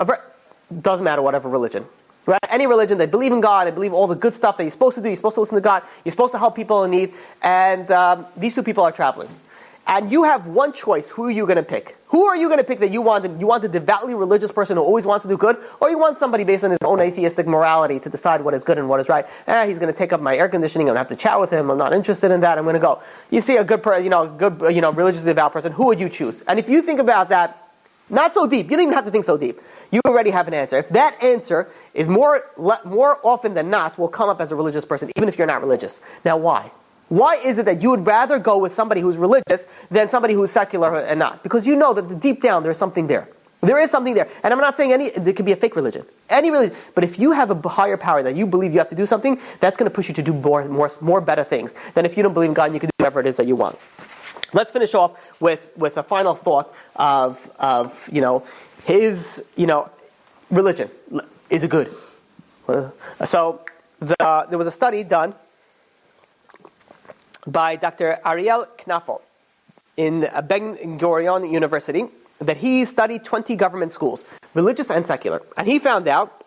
Doesn't matter, whatever religion. Right? Any religion, they believe in God, they believe all the good stuff that you're supposed to do, you're supposed to listen to God, you're supposed to help people in need, and these two people are traveling. And you have one choice, who are you going to pick? Who are you going to pick that you want? You want the devoutly religious person who always wants to do good, or you want somebody based on his own atheistic morality to decide what is good and what is right? He's going to take up my air conditioning, I'm going to have to chat with him, I'm not interested in that, I'm going to go. You see a good religious devout person, who would you choose? And if you think about that, not so deep, you don't even have to think so deep. You already have an answer. If that answer is more often than not will come up as a religious person, even if you're not religious. Now why? Why is it that you would rather go with somebody who's religious than somebody who's secular and not? Because you know that deep down there's something there. There is something there. And I'm not saying there could be a fake religion. Any religion. But if you have a higher power that you believe you have to do something, that's going to push you to do more better things than if you don't believe in God and you can do whatever it is that you want. Let's finish off with a final thought of his, religion. Is it good? So there was a study done by Dr. Ariel Knafel in Ben Gurion University that he studied 20 government schools, religious and secular. And he found out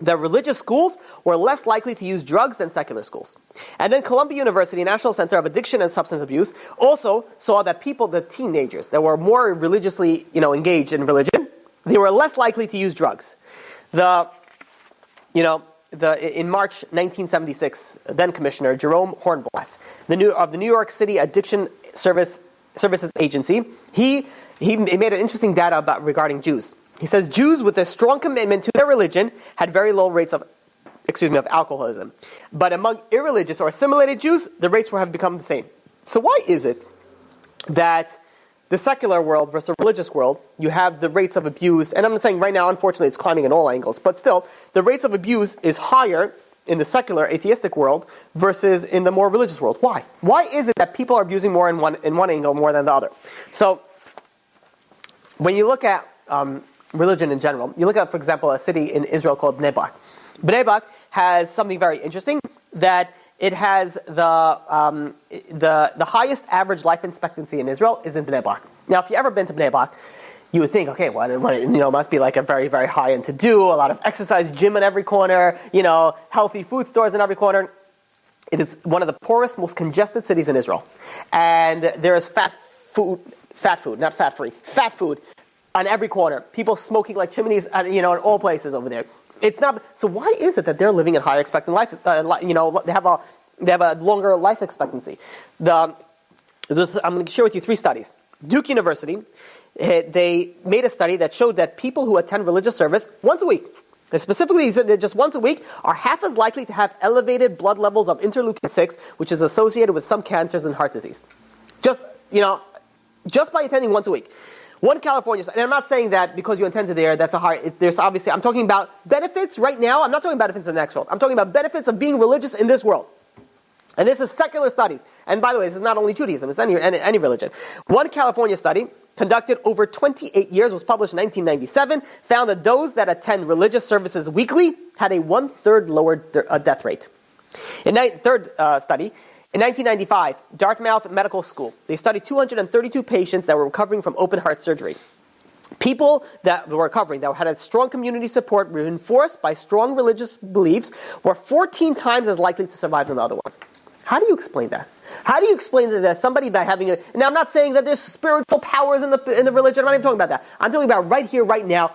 that religious schools were less likely to use drugs than secular schools. And then Columbia University, National Center of Addiction and Substance Abuse, also saw that the teenagers that were more religiously, engaged in religion, they were less likely to use drugs. In March 1976, then Commissioner Jerome Hornblass, of the New York City Addiction Services Agency, he made an interesting data regarding Jews. He says Jews with a strong commitment to their religion had very low rates of alcoholism. But among irreligious or assimilated Jews, the rates have become the same. So why is it that the secular world versus the religious world, you have the rates of abuse, and I'm not saying right now, unfortunately, it's climbing in all angles, but still, the rates of abuse is higher in the secular atheistic world versus in the more religious world. Why? Why is it that people are abusing more in one angle more than the other? So, when you look at religion in general, you look at, for example, a city in Israel called Bnei Brak. Bnei Brak has something very interesting, that it has the highest average life expectancy in Israel is in Bnei Brak. Now, if you've ever been to Bnei Brak, you would think, okay, well, it must be like a very, very high end to do, a lot of exercise, gym in every corner, healthy food stores in every corner. It is one of the poorest, most congested cities in Israel. And there is fat food, not fat-free, fat food on every corner. People smoking like chimneys, in all places over there. It's not. So why is it that they're living at higher expectant life? They have a longer life expectancy. I'm going to share with you 3 studies. Duke University, they made a study that showed that people who attend religious service once a week, and specifically he said that just once a week, are half as likely to have elevated blood levels of interleukin-6, which is associated with some cancers and heart disease. Just by attending once a week. One California, and I'm not saying that because you attended there, that's a high, there's obviously, I'm talking about benefits right now, I'm not talking about benefits in the next world, I'm talking about benefits of being religious in this world. And this is secular studies. And by the way, this is not only Judaism, it's any religion. One California study, conducted over 28 years, was published in 1997, found that those that attend religious services weekly had a 1/3 lower death rate. Third study, in 1995, Dartmouth Medical School, they studied 232 patients that were recovering from open heart surgery. People that were recovering, that had a strong community support, reinforced by strong religious beliefs, were 14 times as likely to survive than the other ones. How do you explain that? How do you explain that somebody by having now I'm not saying that there's spiritual powers in the religion, I'm not even talking about that. I'm talking about right here, right now.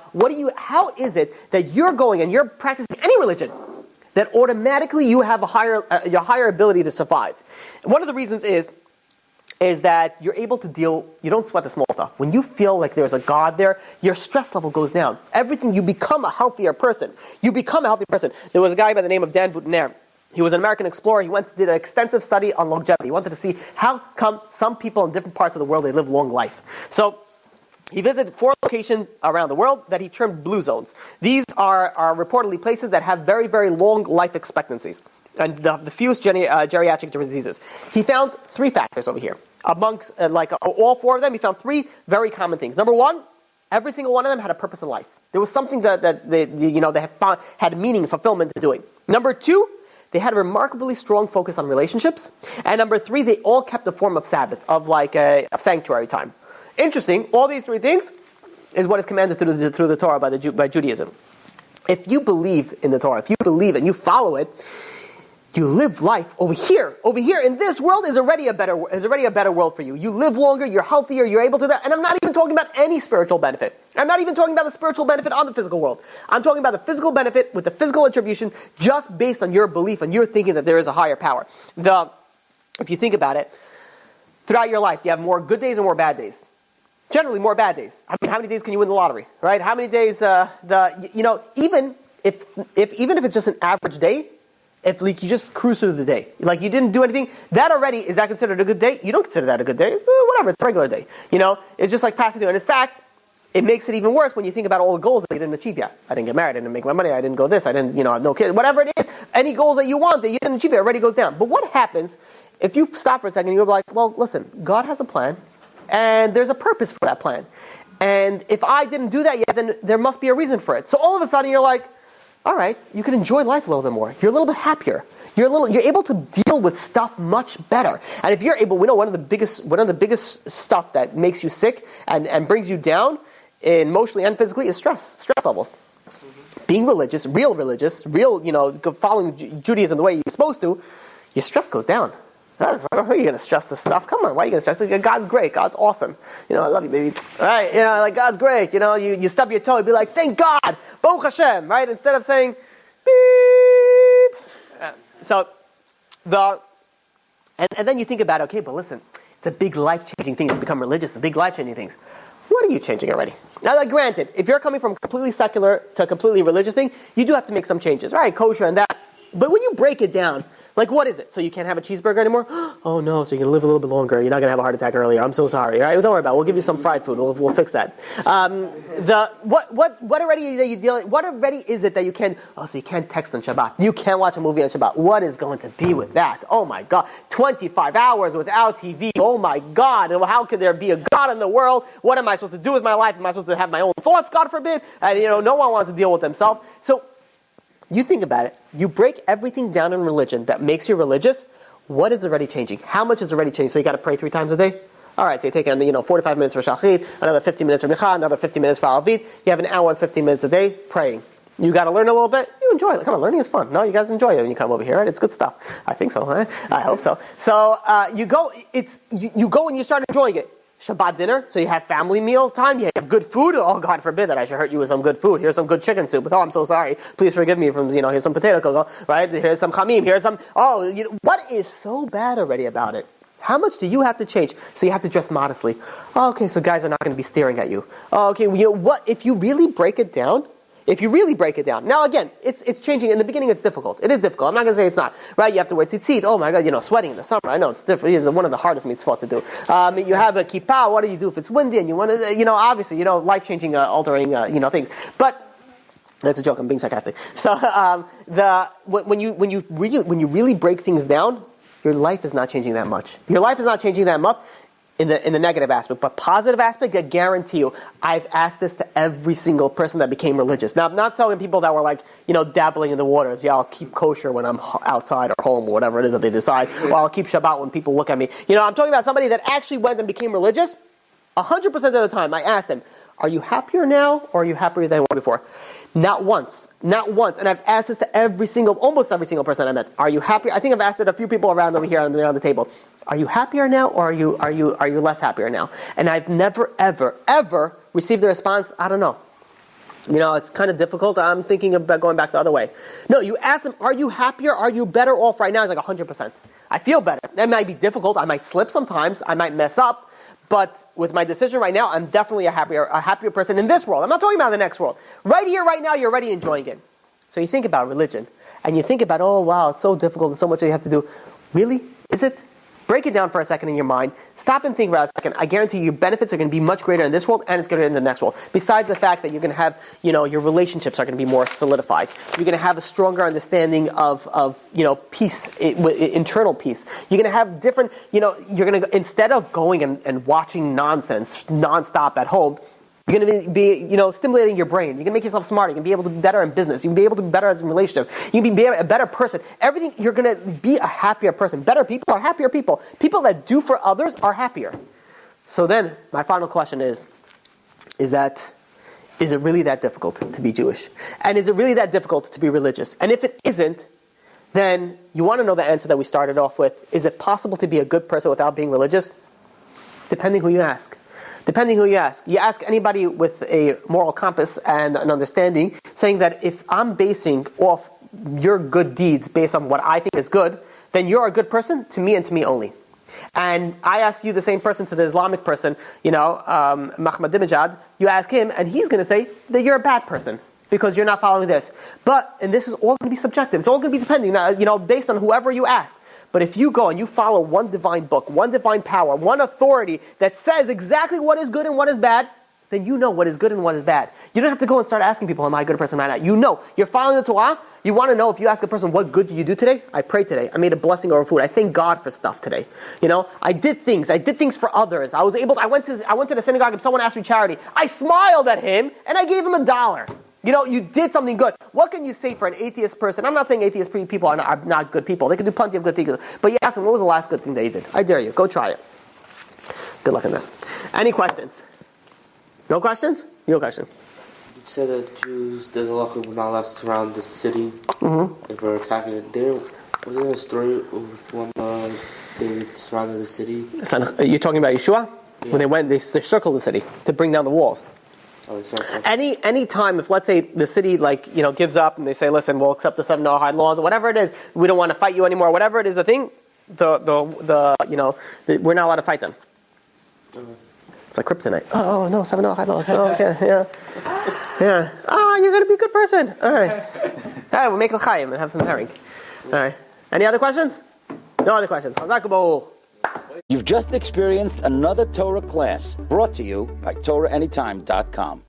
How is it that you're going and you're practicing any religion that automatically you have a higher ability to survive? One of the reasons is that you're able to you don't sweat the small stuff. When you feel like there's a God there, your stress level goes down. You become a healthier person. There was a guy by the name of Dan Boutonniere. He was an American explorer. He did an extensive study on longevity. He wanted to see how come some people in different parts of the world, they live long life. So he visited 4 locations around the world that he termed blue zones. These are reportedly places that have very, very long life expectancies and the fewest geriatric diseases. He found 3 factors over here. Amongst all 4 of them, he found 3 very common things. Number 1, every single one of them had a purpose in life. There was something that they had meaning, fulfillment to doing. Number 2, they had a remarkably strong focus on relationships. And number 3, they all kept a form of Sabbath, of a sanctuary time. Interesting, all these 3 things is what is commanded through the Torah by Judaism. If you believe in the Torah, if you believe and you follow it, you live life over here. Over here in this world is already a better world for you. You live longer, you're healthier, you're able to do that. And I'm not even talking about any spiritual benefit. I'm not even talking about the spiritual benefit on the physical world. I'm talking about the physical benefit with the physical attribution just based on your belief and your thinking that there is a higher power. If you think about it, throughout your life, you have more good days and more bad days. Generally, more bad days. I mean, how many days can you win the lottery, right? How many days, even if it's just an average day, if you just cruise through the day, like you didn't do anything, is that considered a good day? You don't consider that a good day. It's whatever, it's a regular day. It's just like passing through. And in fact, it makes it even worse when you think about all the goals that you didn't achieve yet. I didn't get married, I didn't make my money, I didn't go this, I didn't, have no kids, whatever it is, any goals that you want that you didn't achieve, it already goes down. But what happens if you stop for a second and you're like, well, listen, God has a plan, and there's a purpose for that plan. And if I didn't do that yet, then there must be a reason for it. So all of a sudden you're like, all right, you can enjoy life a little bit more. You're a little bit happier. You're able to deal with stuff much better. And if you're able, we know one of the biggest stuff that makes you sick and brings you down emotionally and physically is stress levels. being religious, real, following Judaism the way you're supposed to, your stress goes down. How are you going to stress this stuff? Come on, why are you going to stress it? God's great. God's awesome. I love you, baby. All right, God's great. You stub your toe, you'd be like, thank God, Baruch Hashem, right? Instead of saying, beep. And then you think about, okay, but listen, it's a big life-changing thing to become religious. It's a big life-changing thing. What are you changing already? Now, granted, if you're coming from completely secular to a completely religious thing, you do have to make some changes, right? Kosher and that. But when you break it down, what is it? So you can't have a cheeseburger anymore? Oh no, so you're going to live a little bit longer. You're not going to have a heart attack earlier. I'm so sorry. All right? Don't worry about it. We'll give you some fried food. We'll fix that. What already is that you dealing? What already is it that you can? Oh, so you can't text on Shabbat. You can't watch a movie on Shabbat. What is going to be with that? Oh my God, 25 hours without TV. Oh my God, how could there be a God in the world? What am I supposed to do with my life? Am I supposed to have my own thoughts? God forbid. And no one wants to deal with themselves. So you think about it. You break everything down in religion that makes you religious. What is already changing? How much is already changing? So you got to pray 3 times a day? All right, so you're taking 45 minutes for Shachrit, another 50 minutes for Mincha, another 50 minutes for Alvit. You have an hour and 15 minutes a day praying. You got to learn a little bit. You enjoy it. Come on, learning is fun. No, you guys enjoy it when you come over here, right? It's good stuff. I think so. Right? I hope so. So you go and you start enjoying it. Shabbat dinner, so you have family meal time, you have good food. Oh, God forbid that I should hurt you with some good food. Here's some good chicken soup. Oh, I'm so sorry. Please forgive me from, here's some potato cocoa, right? Here's some chamim. Here's some, what is so bad already about it? How much do you have to change? So you have to dress modestly. Oh, okay, so guys are not going to be staring at you. Oh, okay, what? If you really break it down, now again, it's changing. In the beginning, it's difficult. It is difficult. I'm not going to say it's not. Right? You have to wear tzitzit. Oh my God, sweating in the summer. I know it's different. It's one of the hardest mitzvot to do. You have a kippah. What do you do if it's windy and you want to, obviously, life-changing, altering, things. But that's a joke. I'm being sarcastic. So when you really break things down, your life is not changing that much. Your life is not changing that much. In the negative aspect, but positive aspect, I guarantee you, I've asked this to every single person that became religious. Now, I'm not telling people that were dabbling in the waters. Yeah, I'll keep kosher when I'm outside or home or whatever it is that they decide. Or I'll keep Shabbat when people look at me. I'm talking about somebody that actually went and became religious. 100% of the time, I asked them, are you happier now or are you happier than you were before? Not once. And I've asked this to almost every single person I met. Are you happier? I think I've asked it a few people around over here on the table. Are you happier now or are you less happier now? And I've never, ever, ever received the response, I don't know. It's kind of difficult. I'm thinking about going back the other way. No, you ask them, are you happier? Are you better off right now? It's 100%. I feel better. That might be difficult. I might slip sometimes. I might mess up. But with my decision right now, I'm definitely a happier person in this world. I'm not talking about the next world. Right here, right now, you're already enjoying it. So you think about religion, and you think about, oh wow, it's so difficult and so much that you have to do. Really? Is it? Break it down for a second in your mind. Stop and think about it a second. I guarantee you, your benefits are going to be much greater in this world, and it's greater in the next world. Besides the fact that you're going to have, your relationships are going to be more solidified. You're going to have a stronger understanding of peace, internal peace. You're going to have different, you're going to, instead of going and watching nonsense nonstop at home, you're going to be stimulating your brain. You're going to make yourself smarter. You're going to be able to be better in business. You're going to be able to be better in relationships. You can be a better person. Everything, you're going to be a happier person. Better people are happier people. People that do for others are happier. So then, my final question is it really that difficult to be Jewish? And is it really that difficult to be religious? And if it isn't, then you want to know the answer that we started off with. Is it possible to be a good person without being religious? Depending who you ask. You ask anybody with a moral compass and an understanding, saying that if I'm basing off your good deeds based on what I think is good, then you're a good person to me and to me only. And I ask you the same person to the Islamic person, Ahmadinejad, you ask him, and he's going to say that you're a bad person because you're not following this. And this is all going to be subjective. It's all going to be depending, based on whoever you ask. But if you go and you follow one divine book, one divine power, one authority that says exactly what is good and what is bad, then you know what is good and what is bad. You don't have to go and start asking people, am I a good person or not? You know. You're following the Torah. You want to know if you ask a person, what good did you do today? I prayed today. I made a blessing over food. I thank God for stuff today. I did things. I did things for others. I went to the synagogue and someone asked me charity. I smiled at him and I gave him $1. You did something good. What can you say for an atheist person? I'm not saying atheist people are not good people. They can do plenty of good things. But you ask them, what was the last good thing that you did? I dare you. Go try it. Good luck on that. Any questions? No questions? No question. said that Jews, there's a lot of people not allowed to surround the city if we're attacking it. Was there a story of when they surrounded the city? You're talking about Yeshua? Yeah. When they circled the city to bring down the walls. Oh, sorry. Any time, if let's say the city gives up and they say, listen, we'll accept the 7 Noahide laws or whatever it is, we don't want to fight you anymore, whatever it is, the thing, we're not allowed to fight them. It's like kryptonite. Oh no, 7 Noahide laws. Oh, okay, yeah. You're gonna be a good person. All right. All right, we'll make a chayim and have some herring. All right. Any other questions? No other questions. Hazak. You've just experienced another Torah class brought to you by TorahAnytime.com.